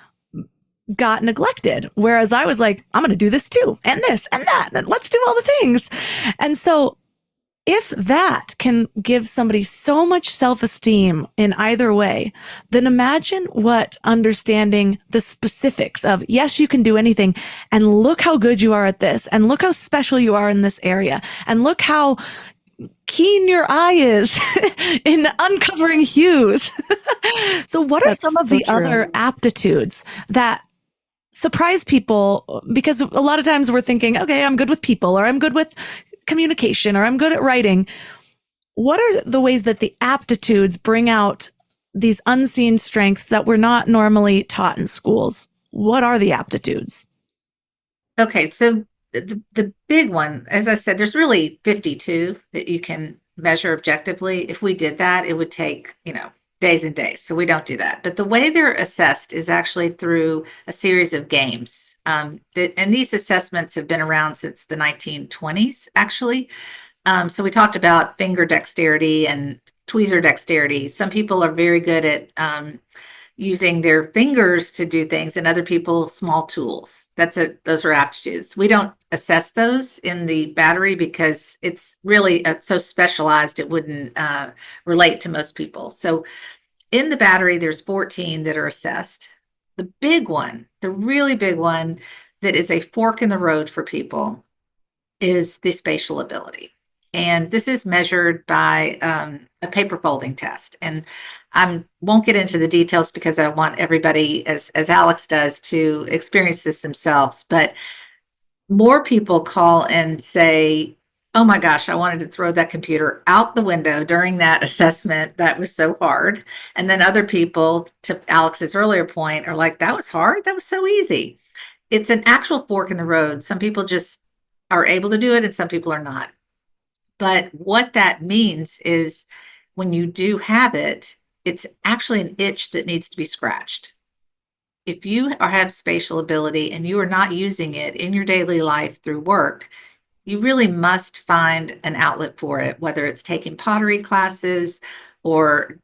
Speaker 1: got neglected. Whereas I was like, I'm going to do this too. And this and that. And let's do all the things. And so if that can give somebody so much self-esteem in either way, then imagine what understanding the specifics of, yes, you can do anything, and look how good you are at this, and look how special you are in this area, and look how keen your eye is in uncovering hues. So what are some of the other aptitudes that surprise people? Because a lot of times we're thinking, okay, I'm good with people, or I'm good with communication, or I'm good at writing. What are the ways that the aptitudes bring out these unseen strengths that we're not normally taught in schools? What are the aptitudes?
Speaker 4: Okay, so the big one, as I said, there's really 52 that you can measure objectively. If we did that, it would take, days and days. So we don't do that. But the way they're assessed is actually through a series of games. And these assessments have been around since the 1920s, actually. So we talked about finger dexterity and tweezer dexterity. Some people are very good at using their fingers to do things, and other people small tools. Those are aptitudes. We don't assess those in the battery because it's really so specialized it wouldn't relate to most people. So in the battery, there's 14 that are assessed. The big one, the really big one that is a fork in the road for people is the spatial ability. And this is measured by a paper folding test. And I won't get into the details because I want everybody, as Alex does, to experience this themselves. But more people call and say, oh my gosh, I wanted to throw that computer out the window during that assessment. That was so hard. And then other people, to Alex's earlier point, are like, that was hard. That was so easy. It's an actual fork in the road. Some people just are able to do it and some people are not. But what that means is when you do have it, it's actually an itch that needs to be scratched. If you have spatial ability and you are not using it in your daily life through work, you really must find an outlet for it, whether it's taking pottery classes or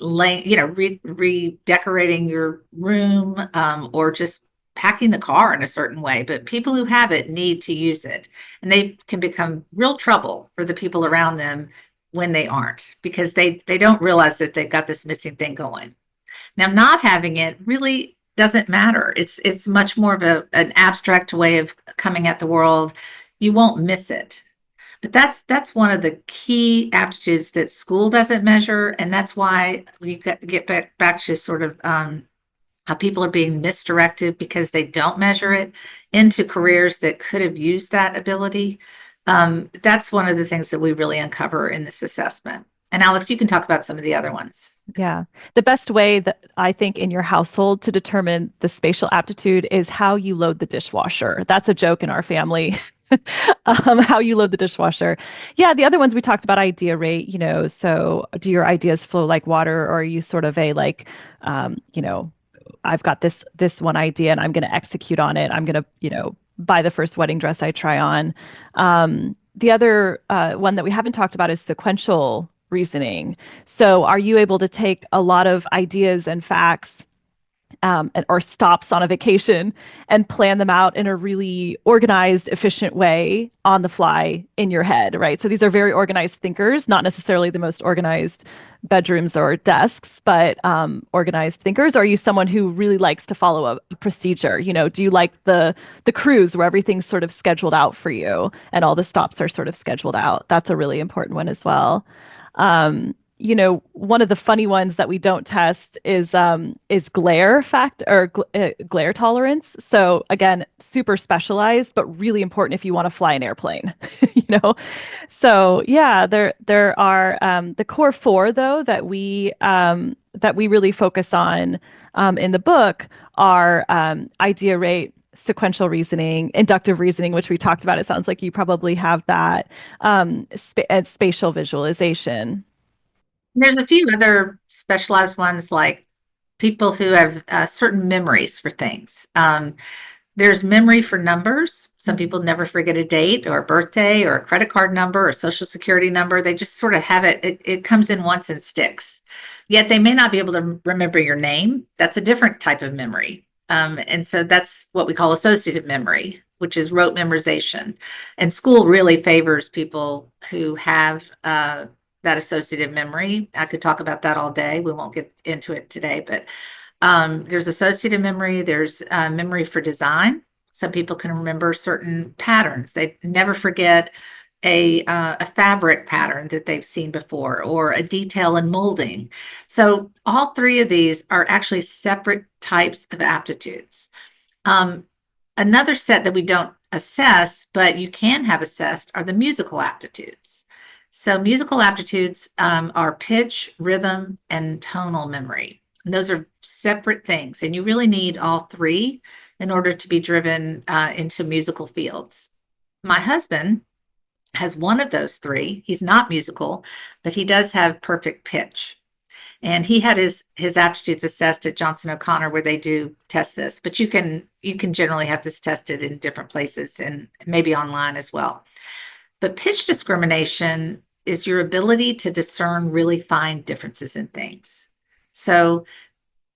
Speaker 4: redecorating your room, or just packing the car in a certain way. But people who have it need to use it, and they can become real trouble for the people around them when they aren't, because they don't realize that they've got this missing thing going. Now, not having it really doesn't matter. It's much more of an abstract way of coming at the world. You won't miss it. But that's one of the key aptitudes that school doesn't measure, and that's why we get back to sort of how people are being misdirected because they don't measure it into careers that could have used that ability. That's one of the things that we really uncover in this assessment. And Alex, you can talk about some of the other ones.
Speaker 2: Yeah. The best way that I think in your household to determine the spatial aptitude is how you load the dishwasher. That's a joke in our family. How you load the dishwasher. Yeah, the other ones we talked about idea rate, so do your ideas flow like water, or are you sort of a like, I've got this one idea and I'm going to execute on it. I'm going to, buy the first wedding dress I try on. The other one that we haven't talked about is sequential reasoning. So are you able to take a lot of ideas and facts or stops on a vacation and plan them out in a really organized, efficient way on the fly in your head, right? So these are very organized thinkers, not necessarily the most organized bedrooms or desks, but organized thinkers. Or are you someone who really likes to follow a procedure? Do you like the cruise where everything's sort of scheduled out for you and all the stops are sort of scheduled out? That's a really important one as well. One of the funny ones that we don't test is glare glare tolerance. So again, super specialized, but really important if you want to fly an airplane, So yeah, there are the core four though that we really focus on in the book are idea rate, sequential reasoning, inductive reasoning, which we talked about. It sounds like you probably have that, and spatial visualization.
Speaker 4: There's a few other specialized ones, like people who have certain memories for things. There's memory for numbers. Some people never forget a date or a birthday or a credit card number or social security number. They just sort of have it. It comes in once and sticks. Yet they may not be able to remember your name. That's a different type of memory. And so that's what we call associative memory, which is rote memorization. And school really favors people who have that associative memory. I could talk about that all day. We won't get into it today, but there's associative memory. There's memory for design. Some people can remember certain patterns. They never forget a fabric pattern that they've seen before, or a detail in molding. So all three of these are actually separate types of aptitudes. Another set that we don't assess, but you can have assessed, are the musical aptitudes. So musical aptitudes are pitch, rhythm, and tonal memory. And those are separate things, and you really need all three in order to be driven into musical fields. My husband has one of those three. He's not musical, but he does have perfect pitch. And he had his aptitudes assessed at Johnson O'Connor, where they do test this, but you can generally have this tested in different places and maybe online as well. But pitch discrimination is your ability to discern really fine differences in things. So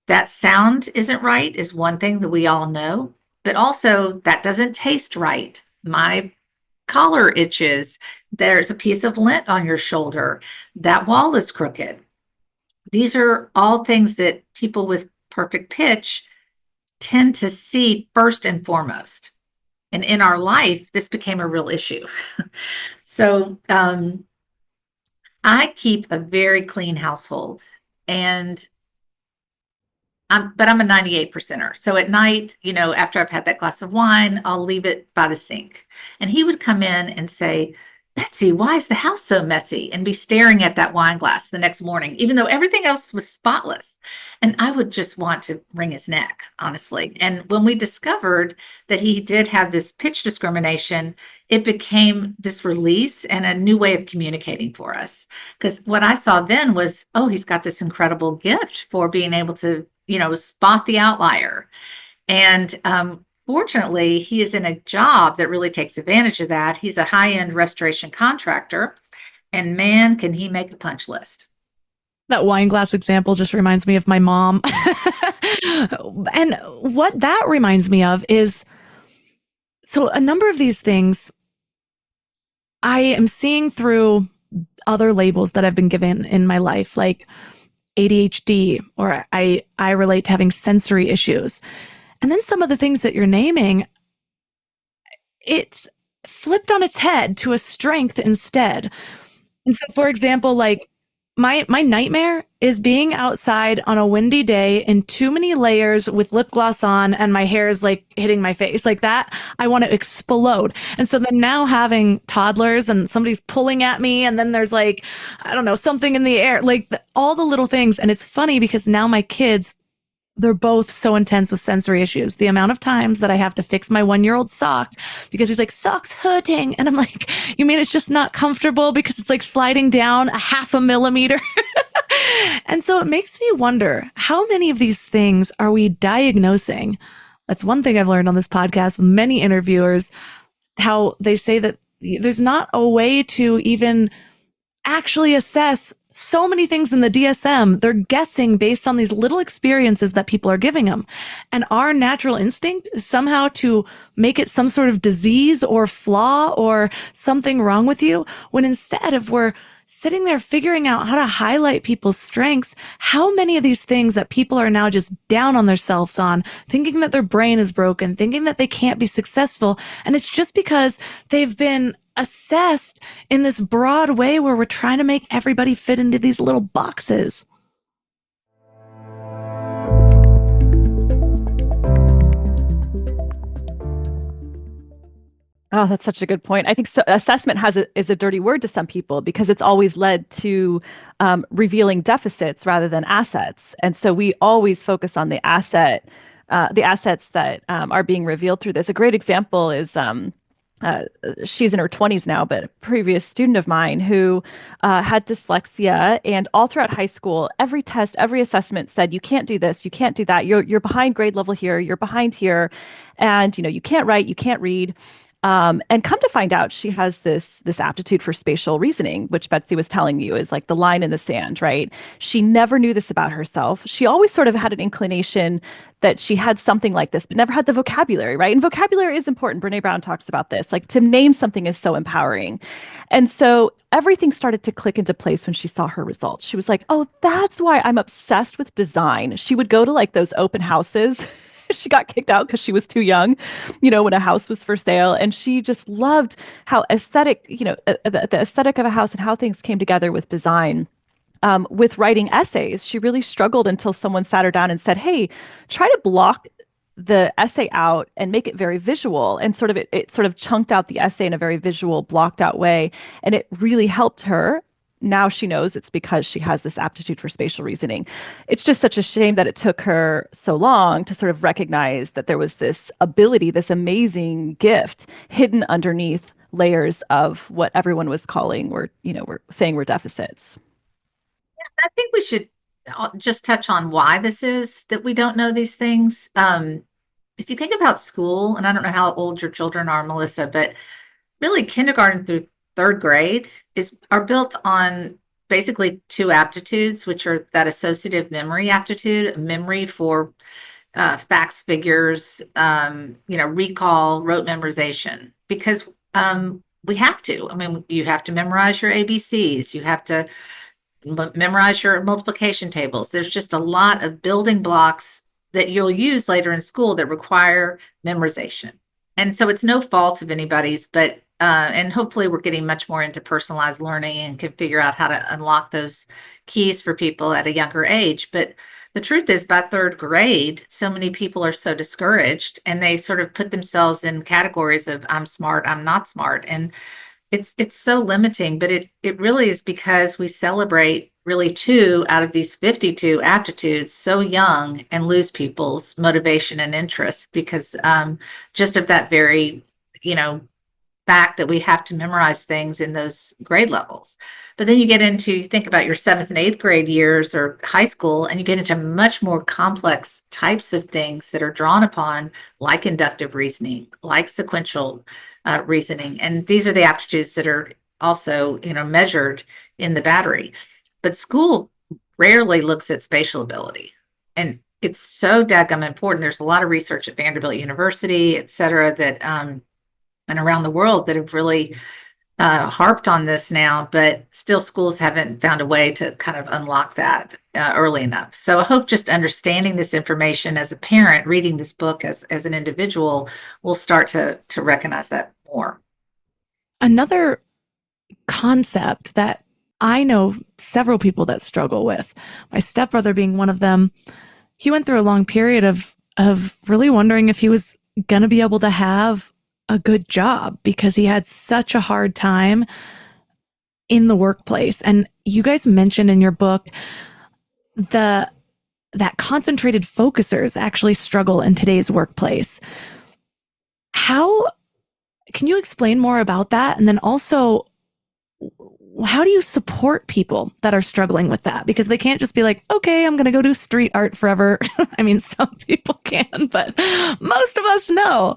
Speaker 4: that sound isn't right is one thing that we all know, but also that doesn't taste right. My collar itches. There's a piece of lint on your shoulder. That wall is crooked. These are all things that people with perfect pitch tend to see first and foremost. And in our life, this became a real issue. So I keep a very clean household, and but I'm a 98 percenter. So at night, after I've had that glass of wine, I'll leave it by the sink. And he would come in and say, Betsy, why is the house so messy? And be staring at that wine glass the next morning, even though everything else was spotless. And I would just want to wring his neck, honestly. And when we discovered that he did have this pitch discrimination, it became this release and a new way of communicating for us. Because what I saw then was, oh, he's got this incredible gift for being able to, spot the outlier. And fortunately, he is in a job that really takes advantage of that. He's a high-end restoration contractor, and man, can he make a punch list.
Speaker 1: That wine glass example just reminds me of my mom. And what that reminds me of is, so a number of these things I am seeing through other labels that I've been given in my life, like ADHD, or I relate to having sensory issues. And then some of the things that you're naming, it's flipped on its head to a strength instead. And so, for example, like my nightmare is being outside on a windy day in too many layers with lip gloss on and my hair is like hitting my face like that. I want to explode. And so then now having toddlers and somebody's pulling at me and then there's like, I don't know, something in the air, like all the little things. And it's funny because now my kids, they're both so intense with sensory issues. The amount of times that I have to fix my 1-year-old sock because he's like, sock's hurting. And I'm like, you mean it's just not comfortable because it's like sliding down a 0.5 millimeter? And so it makes me wonder, how many of these things are we diagnosing? That's one thing I've learned on this podcast with many interviewers, how they say that there's not a way to even actually assess so many things in the DSM. They're guessing based on these little experiences that people are giving them. And our natural instinct is somehow to make it some sort of disease or flaw or something wrong with you, when instead, if we're sitting there figuring out how to highlight people's strengths, how many of these things that people are now just down on themselves on, thinking that their brain is broken, thinking that they can't be successful, and it's just because they've been assessed in this broad way where we're trying to make everybody fit into these little boxes.
Speaker 2: Oh, that's such a good point. I think so, assessment is a dirty word to some people because it's always led to revealing deficits rather than assets. And so we always focus on the assets that are being revealed through this. A great example is she's in her 20s now, but a previous student of mine who had dyslexia, and all throughout high school, every test, every assessment said, you can't do this, you can't do that, you're behind grade level here, you're behind here, and you can't write, you can't read. And come to find out, she has this aptitude for spatial reasoning, which Betsy was telling you is like the line in the sand, right? She never knew this about herself. She always sort of had an inclination that she had something like this, but never had the vocabulary, right? And vocabulary is important. Brene Brown talks about this. Like, to name something is so empowering. And so everything started to click into place when she saw her results. She was like, oh, that's why I'm obsessed with design. She would go to like those open houses. She got kicked out because she was too young, when a house was for sale. And she just loved how aesthetic, the aesthetic of a house and how things came together with design. With writing essays, she really struggled until someone sat her down and said, hey, try to block the essay out and make it very visual. And it sort of chunked out the essay in a very visual, blocked out way. And it really helped her. Now she knows it's because she has this aptitude for spatial reasoning. It's just such a shame that it took her so long to sort of recognize that there was this ability, this amazing gift hidden underneath layers of what everyone was calling, we're saying were deficits.
Speaker 4: I think we should just touch on why this is that we don't know these things. If you think about school, and I don't know how old your children are, Melissa, but really kindergarten through third grade are built on basically two aptitudes, which are that associative memory aptitude, memory for facts, figures, recall, rote memorization, because we have to. I mean, you have to memorize your ABCs, you have to memorize your multiplication tables. There's just a lot of building blocks that you'll use later in school that require memorization. And so it's no fault of anybody's, but and hopefully we're getting much more into personalized learning and can figure out how to unlock those keys for people at a younger age. But the truth is, by third grade, so many people are so discouraged and they sort of put themselves in categories of I'm smart, I'm not smart. And it's so limiting, but it really is because we celebrate really two out of these 52 aptitudes so young and lose people's motivation and interest because just of that very, you know, fact that we have to memorize things in those grade levels. But then you get into, you think about your seventh and eighth grade years or high school, and you get into much more complex types of things that are drawn upon, like inductive reasoning, like sequential reasoning. And these are the aptitudes that are also, you know, measured in the battery. But school rarely looks at spatial ability. And it's so daggum important. There's a lot of research at Vanderbilt University, et cetera, that and around the world that have really harped on this now, but still schools haven't found a way to kind of unlock that early enough. So I hope just understanding this information as a parent, reading this book as an individual, will start to recognize that more.
Speaker 5: Another concept that I know several people that struggle with, my stepbrother being one of them, he went through a long period of really wondering if he was going to be able to have a good job because he had such a hard time in the workplace. And you guys mentioned in your book that concentrated focusers actually struggle in today's workplace. How can you explain more about that? And then also, how do you support people that are struggling with that? Because they can't just be like, okay, I'm going to go do street art forever. I mean, some people can, but most of us know.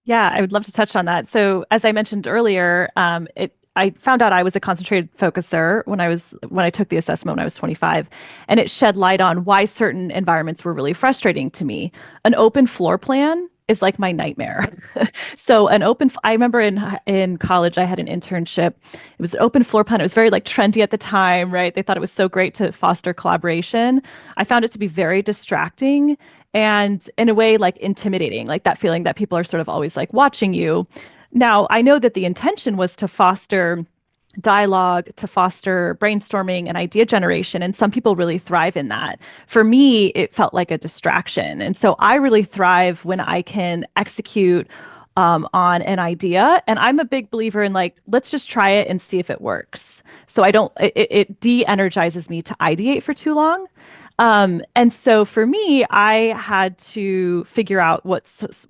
Speaker 2: Yeah, I would love to touch on that. So as I mentioned earlier, I found out I was a concentrated focuser when I took the assessment when I was 25, and it shed light on why certain environments were really frustrating to me. An open floor plan is like my nightmare. So I remember in college, I had an internship. It was an open floor plan. It was very like trendy at the time, right? They thought it was so great to foster collaboration. I found it to be very distracting and in a way like intimidating, like that feeling that people are sort of always like watching you. Now, I know that the intention was to foster dialogue, to foster brainstorming and idea generation. And some people really thrive in that. For me, it felt like a distraction. And so I really thrive when I can execute on an idea. And I'm a big believer in like, let's just try it and see if it works. So it de-energizes me to ideate for too long. And so for me, I had to figure out what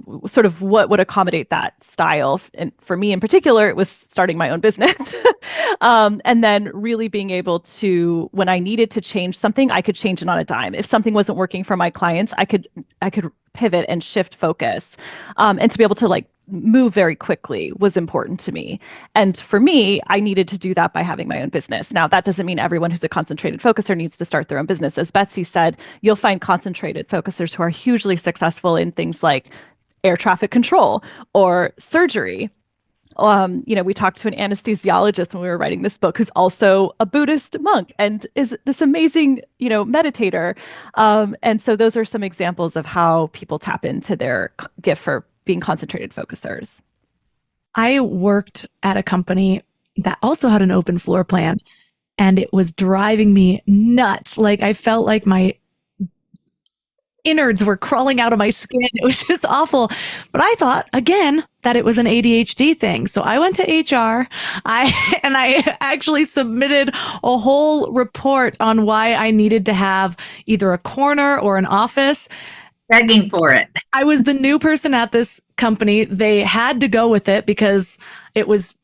Speaker 2: would accommodate that style. And for me in particular, it was starting my own business. And then really being able to, when I needed to change something, I could change it on a dime. If something wasn't working for my clients, I could pivot and shift focus. And to be able to like move very quickly was important to me. And for me, I needed to do that by having my own business. Now, that doesn't mean everyone who's a concentrated focuser needs to start their own business. As Betsy said, you'll find concentrated focusers who are hugely successful in things like air traffic control or surgery. We talked to an anesthesiologist when we were writing this book who's also a Buddhist monk and is this amazing, meditator. And so those are some examples of how people tap into their gift for being concentrated focusers.
Speaker 5: I worked at a company that also had an open floor plan, and it was driving me nuts. Like I felt like my innards were crawling out of my skin. It was just awful. But I thought, again, that it was an ADHD thing. So I went to HR. I actually submitted a whole report on why I needed to have either a corner or an office.
Speaker 4: Begging for it.
Speaker 5: I was the new person at this company. They had to go with it because it was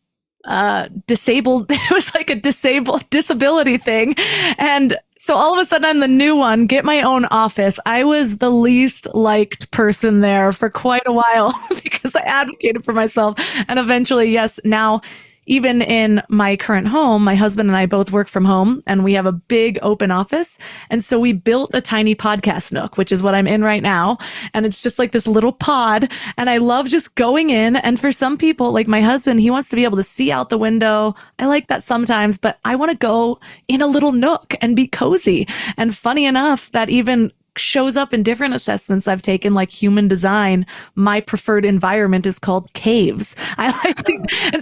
Speaker 5: disabled. It was like a disability thing. And so all of a sudden I'm the new one, get my own office. I was the least liked person there for quite a while because I advocated for myself. And eventually, yes, now even in my current home, my husband and I both work from home and we have a big open office. And so we built a tiny podcast nook, which is what I'm in right now. And it's just like this little pod. And I love just going in. And for some people, like my husband, he wants to be able to see out the window. I like that sometimes, but I want to go in a little nook and be cozy. And funny enough, that even shows up in different assessments I've taken, like human design. My preferred environment is called caves. And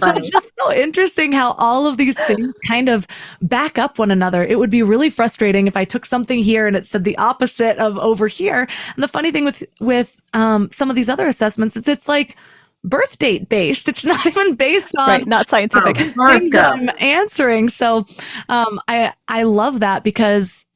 Speaker 5: so it's just so interesting how all of these things kind of back up one another. It would be really frustrating if I took something here and it said the opposite of over here. And the funny thing with some of these other assessments is it's like birth date based. It's not even based on
Speaker 2: right, not scientific
Speaker 5: things that I'm answering. So I love that because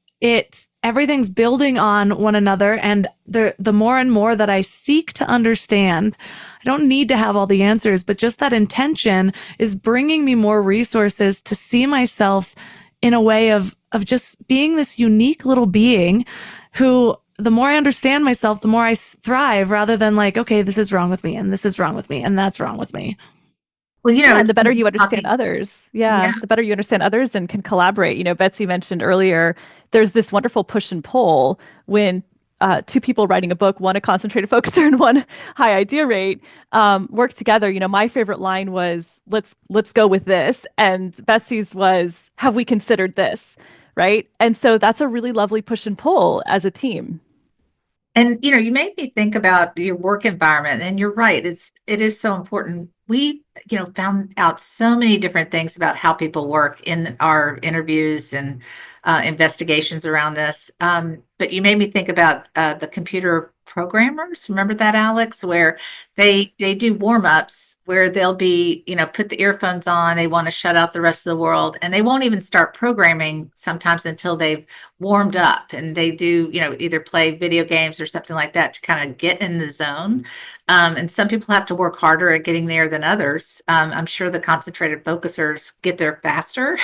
Speaker 5: everything's building on one another. And the more and more that I seek to understand, I don't need to have all the answers, but just that intention is bringing me more resources to see myself in a way of just being this unique little being who, the more I understand myself, the more I thrive, rather than like, okay, this is wrong with me and this is wrong with me and that's wrong with me.
Speaker 4: Well,
Speaker 2: and the better you understand others, the better you understand others and can collaborate. Betsy mentioned earlier, there's this wonderful push and pull when two people writing a book, one a concentrated focuser and one high idea rate, work together. My favorite line was, let's go with this. And Betsy's was, have we considered this? Right. And so that's a really lovely push and pull as a team.
Speaker 4: And, you made me think about your work environment, and you're right. It is so important. We, found out so many different things about how people work in our interviews and investigations around this. But you made me think about the computer programmers. Remember that, Alex, where they do warm-ups where they'll be, put the earphones on, they want to shut out the rest of the world, and they won't even start programming sometimes until they've warmed up, and they do, either play video games or something like that to kind of get in the zone. And some people have to work harder at getting there than others. I'm sure the concentrated focusers get there faster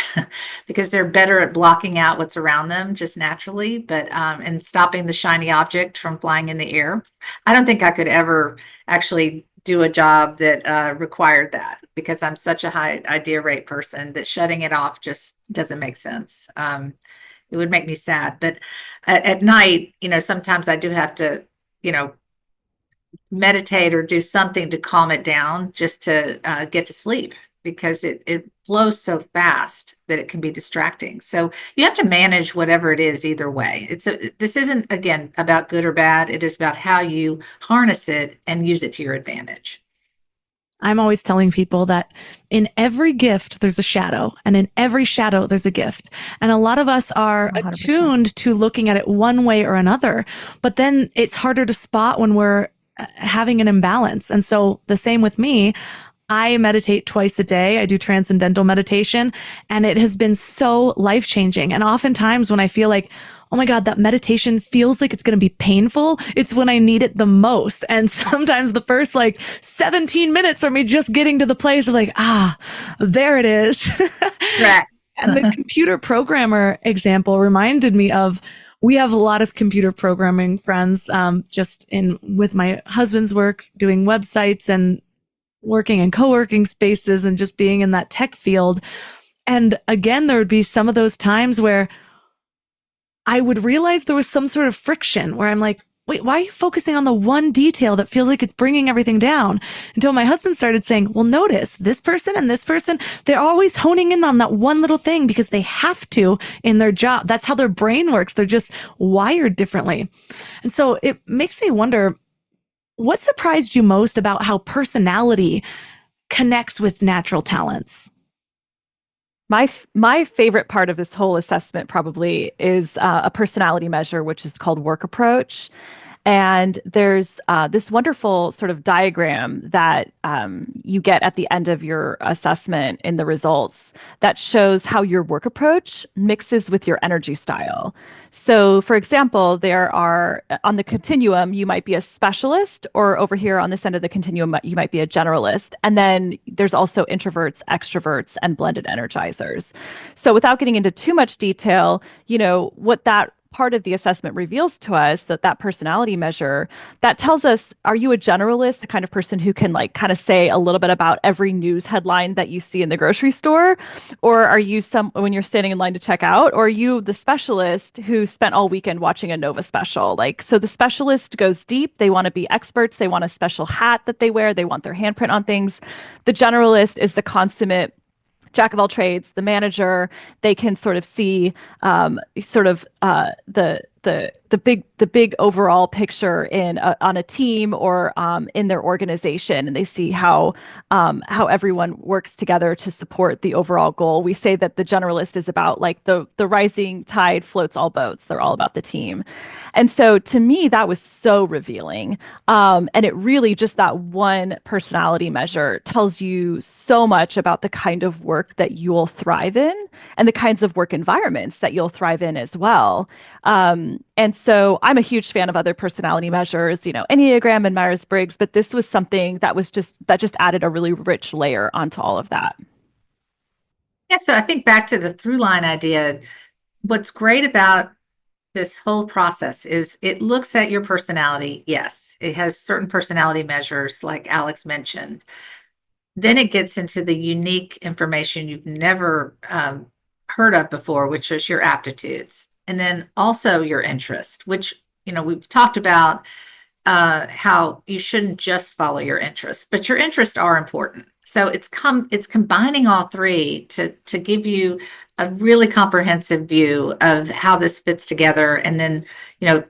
Speaker 4: because they're better at blocking out what's around them just naturally, but and stopping the shiny object from flying in the air. I don't think I could ever actually do a job that required that, because I'm such a high idea rate person that shutting it off just doesn't make sense. It would make me sad. But at night, sometimes I do have to, meditate or do something to calm it down just to get to sleep, because it flows so fast that it can be distracting. So you have to manage whatever it is either way. This isn't, again, about good or bad. It is about how you harness it and use it to your advantage.
Speaker 5: I'm always telling people that in every gift, there's a shadow, and in every shadow, there's a gift. And a lot of us are 100%. Attuned to looking at it one way or another, but then it's harder to spot when we're having an imbalance. And so the same with me. I meditate twice a day. I do transcendental meditation, and it has been so life-changing. And oftentimes when I feel like, oh my God, that meditation feels like it's going to be painful, it's when I need it the most. And sometimes the first 17 minutes are me just getting to the place of there it is.
Speaker 4: Right.
Speaker 5: And the computer programmer example reminded me of, we have a lot of computer programming friends, with my husband's work, doing websites and working in co-working spaces and just being in that tech field. And again, there would be some of those times where I would realize there was some sort of friction where I'm like, wait, why are you focusing on the one detail that feels like it's bringing everything down? Until my husband started saying, well, notice this person and this person, they're always honing in on that one little thing because they have to in their job. That's how their brain works. They're just wired differently. And so it makes me wonder, what surprised you most about how personality connects with natural talents?
Speaker 2: My favorite part of this whole assessment probably is a personality measure, which is called work approach. And there's this wonderful sort of diagram that you get at the end of your assessment in the results that shows how your work approach mixes with your energy style. So, for example, there are, on the continuum, you might be a specialist, or over here on this end of the continuum, you might be a generalist. And then there's also introverts, extroverts, and blended energizers. So without getting into too much detail, what that part of the assessment reveals to us, that personality measure, that tells us, are you a generalist, the kind of person who can kind of say a little bit about every news headline that you see in the grocery store? Or are you when you're standing in line to check out? Or are you the specialist who spent all weekend watching a Nova special? So the specialist goes deep. They want to be experts. They want a special hat that they wear. They want their handprint on things. The generalist is the consummate jack of all trades, the manager. They can sort of see sort of the big overall picture on a team or in their organization, and they see how everyone works together to support the overall goal. We say that the generalist is about like the rising tide floats all boats. They're all about the team. And so to me, that was so revealing. And it really, just that one personality measure tells you so much about the kind of work that you'll thrive in and the kinds of work environments that you'll thrive in as well. And so I'm a huge fan of other personality measures, Enneagram and Myers-Briggs, but this was something that just added a really rich layer onto all of that.
Speaker 4: Yeah, so I think back to the through line idea, what's great about this whole process is it looks at your personality. Yes, it has certain personality measures like Alex mentioned. Then it gets into the unique information you've never heard of before, which is your aptitudes. And then also your interest, which, we've talked about how you shouldn't just follow your interests, but your interests are important. So it's combining all three to give you a really comprehensive view of how this fits together. And then,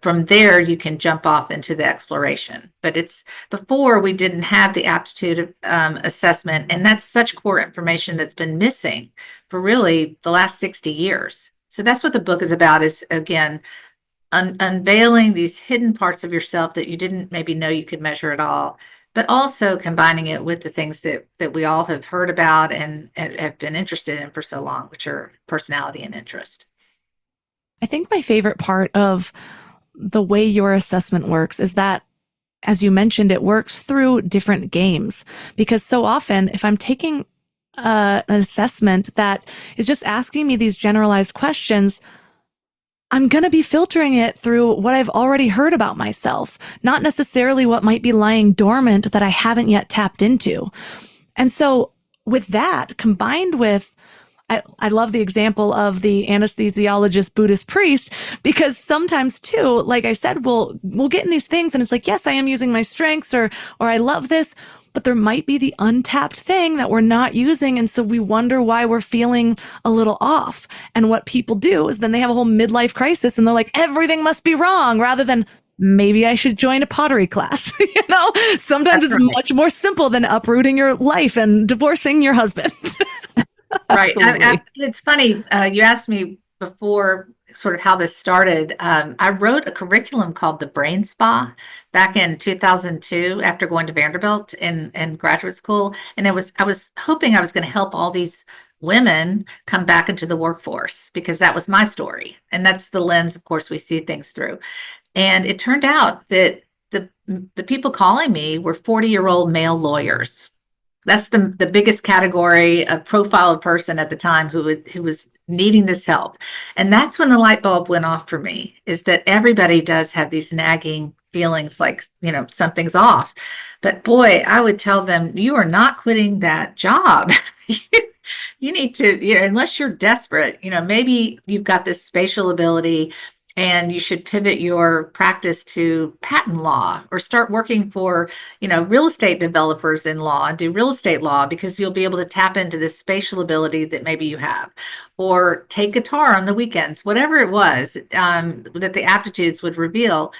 Speaker 4: from there you can jump off into the exploration. But before we didn't have the aptitude assessment, and that's such core information that's been missing for really the last 60 years. So that's what the book is about, is again, unveiling these hidden parts of yourself that you didn't maybe know you could measure at all, but also combining it with the things that we all have heard about and have been interested in for so long, which are personality and interest.
Speaker 5: I think my favorite part of the way your assessment works is that, as you mentioned, it works through different games. Because so often, if I'm taking an assessment that is just asking me these generalized questions, I'm going to be filtering it through what I've already heard about myself, not necessarily what might be lying dormant that I haven't yet tapped into. And so with that, combined with, I love the example of the anesthesiologist Buddhist priest, because sometimes too, like I said, we'll get in these things and it's like, yes, I am using my strengths or I love this, but there might be the untapped thing that we're not using. And so we wonder why we're feeling a little off. And what people do is then they have a whole midlife crisis and they're like, everything must be wrong, rather than maybe I should join a pottery class. Sometimes it's much more simple than uprooting your life and divorcing your husband.
Speaker 4: Right. It's funny. You asked me before sort of how this started. I wrote a curriculum called the Brain Spa back in 2002 after going to Vanderbilt in graduate school. And I was hoping I was going to help all these women come back into the workforce, because that was my story. And that's the lens, of course, we see things through. And it turned out that the people calling me were 40-year-old male lawyers. That's the biggest category of profiled person at the time who was needing this help. And that's when the light bulb went off for me, is that everybody does have these nagging feelings like, something's off. But boy, I would tell them, you are not quitting that job. You need to, unless you're desperate, maybe you've got this spatial ability and you should pivot your practice to patent law or start working for, real estate developers in law and do real estate law, because you'll be able to tap into this spatial ability that maybe you have, or take guitar on the weekends, whatever it was that the aptitudes would reveal.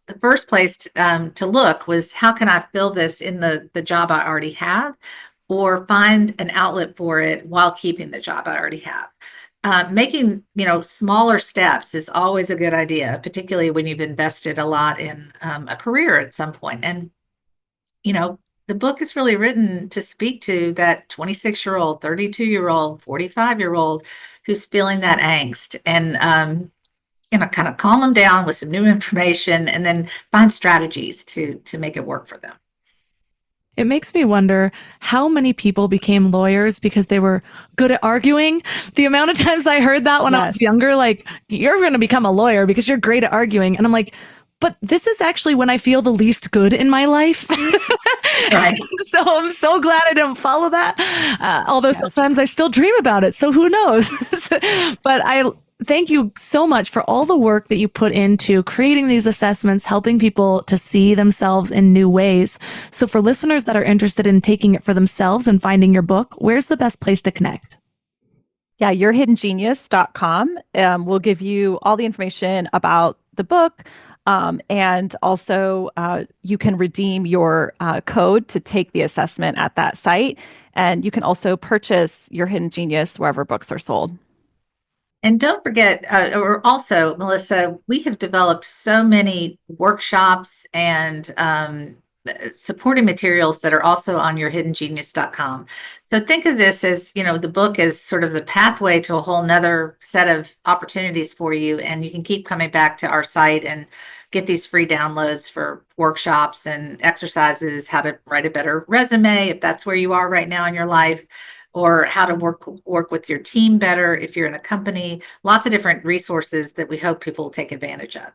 Speaker 4: The first place to look was, how can I fill this in the job I already have, or find an outlet for it while keeping the job I already have. Making, smaller steps is always a good idea, particularly when you've invested a lot in a career at some point. And, the book is really written to speak to that 26-year-old, 32-year-old, 45-year-old who's feeling that angst, and, kind of calm them down with some new information, and then find strategies to make it work for them.
Speaker 5: It makes me wonder how many people became lawyers because they were good at arguing. The amount of times I heard that when I was younger, like, you're going to become a lawyer because you're great at arguing. And I'm like, but this is actually when I feel the least good in my life. Right. So I'm so glad I didn't follow that. Although sometimes I still dream about it. So who knows? But thank you so much for all the work that you put into creating these assessments, helping people to see themselves in new ways. So for listeners that are interested in taking it for themselves and finding your book, where's the best place to connect?
Speaker 2: Yeah, yourhiddengenius.com will give you all the information about the book. And also, you can redeem your code to take the assessment at that site. And you can also purchase Your Hidden Genius wherever books are sold.
Speaker 4: And don't forget, or also, Melissa, we have developed so many workshops and supporting materials that are also on yourhiddengenius.com. So think of this as, the book is sort of the pathway to a whole nother set of opportunities for you. And you can keep coming back to our site and get these free downloads for workshops and exercises, how to write a better resume, if that's where you are right now in your life, or how to work with your team better if you're in a company. Lots of different resources that we hope people will take advantage of.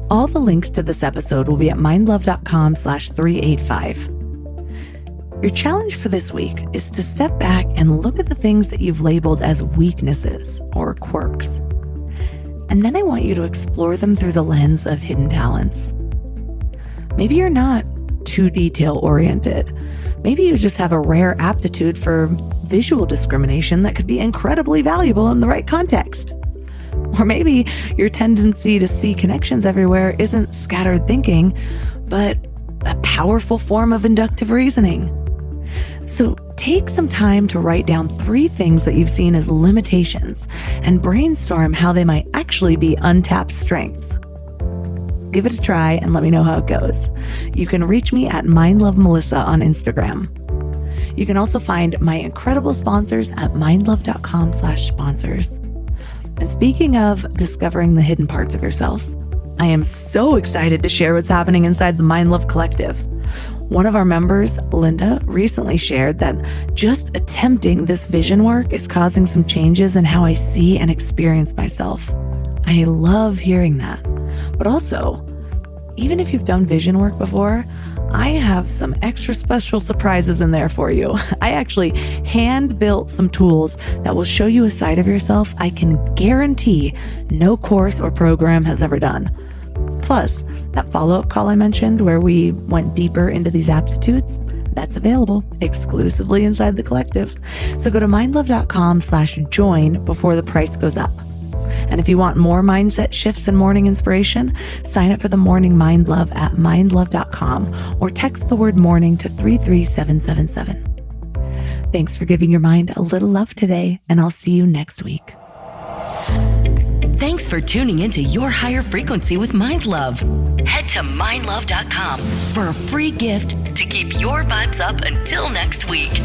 Speaker 1: All the links to this episode will be at mindlove.com/385. Your challenge for this week is to step back and look at the things that you've labeled as weaknesses or quirks. And then I want you to explore them through the lens of hidden talents. Maybe you're not too detail-oriented. Maybe you just have a rare aptitude for visual discrimination that could be incredibly valuable in the right context. Or maybe your tendency to see connections everywhere isn't scattered thinking, but a powerful form of inductive reasoning. So take some time to write down 3 things that you've seen as limitations and brainstorm how they might actually be untapped strengths. Give it a try and let me know how it goes. You can reach me at mindlovemelissa on Instagram. You can also find my incredible sponsors at mindlove.com/sponsors. And speaking of discovering the hidden parts of yourself, I am so excited to share what's happening inside the Mind Love Collective. One of our members, Linda, recently shared that just attempting this vision work is causing some changes in how I see and experience myself. I love hearing that. But also, even if you've done vision work before, I have some extra special surprises in there for you. I actually hand-built some tools that will show you a side of yourself I can guarantee no course or program has ever done. Plus, that follow-up call I mentioned where we went deeper into these aptitudes, that's available exclusively inside the collective. So go to mindlove.com/join before the price goes up. And if you want more mindset shifts and morning inspiration, sign up for the Morning Mind Love at mindlove.com or text the word morning to 33777. Thanks for giving your mind a little love today, and I'll see you next week.
Speaker 3: Thanks for tuning into Your Higher Frequency with Mind Love. Head to mindlove.com for a free gift to keep your vibes up until next week.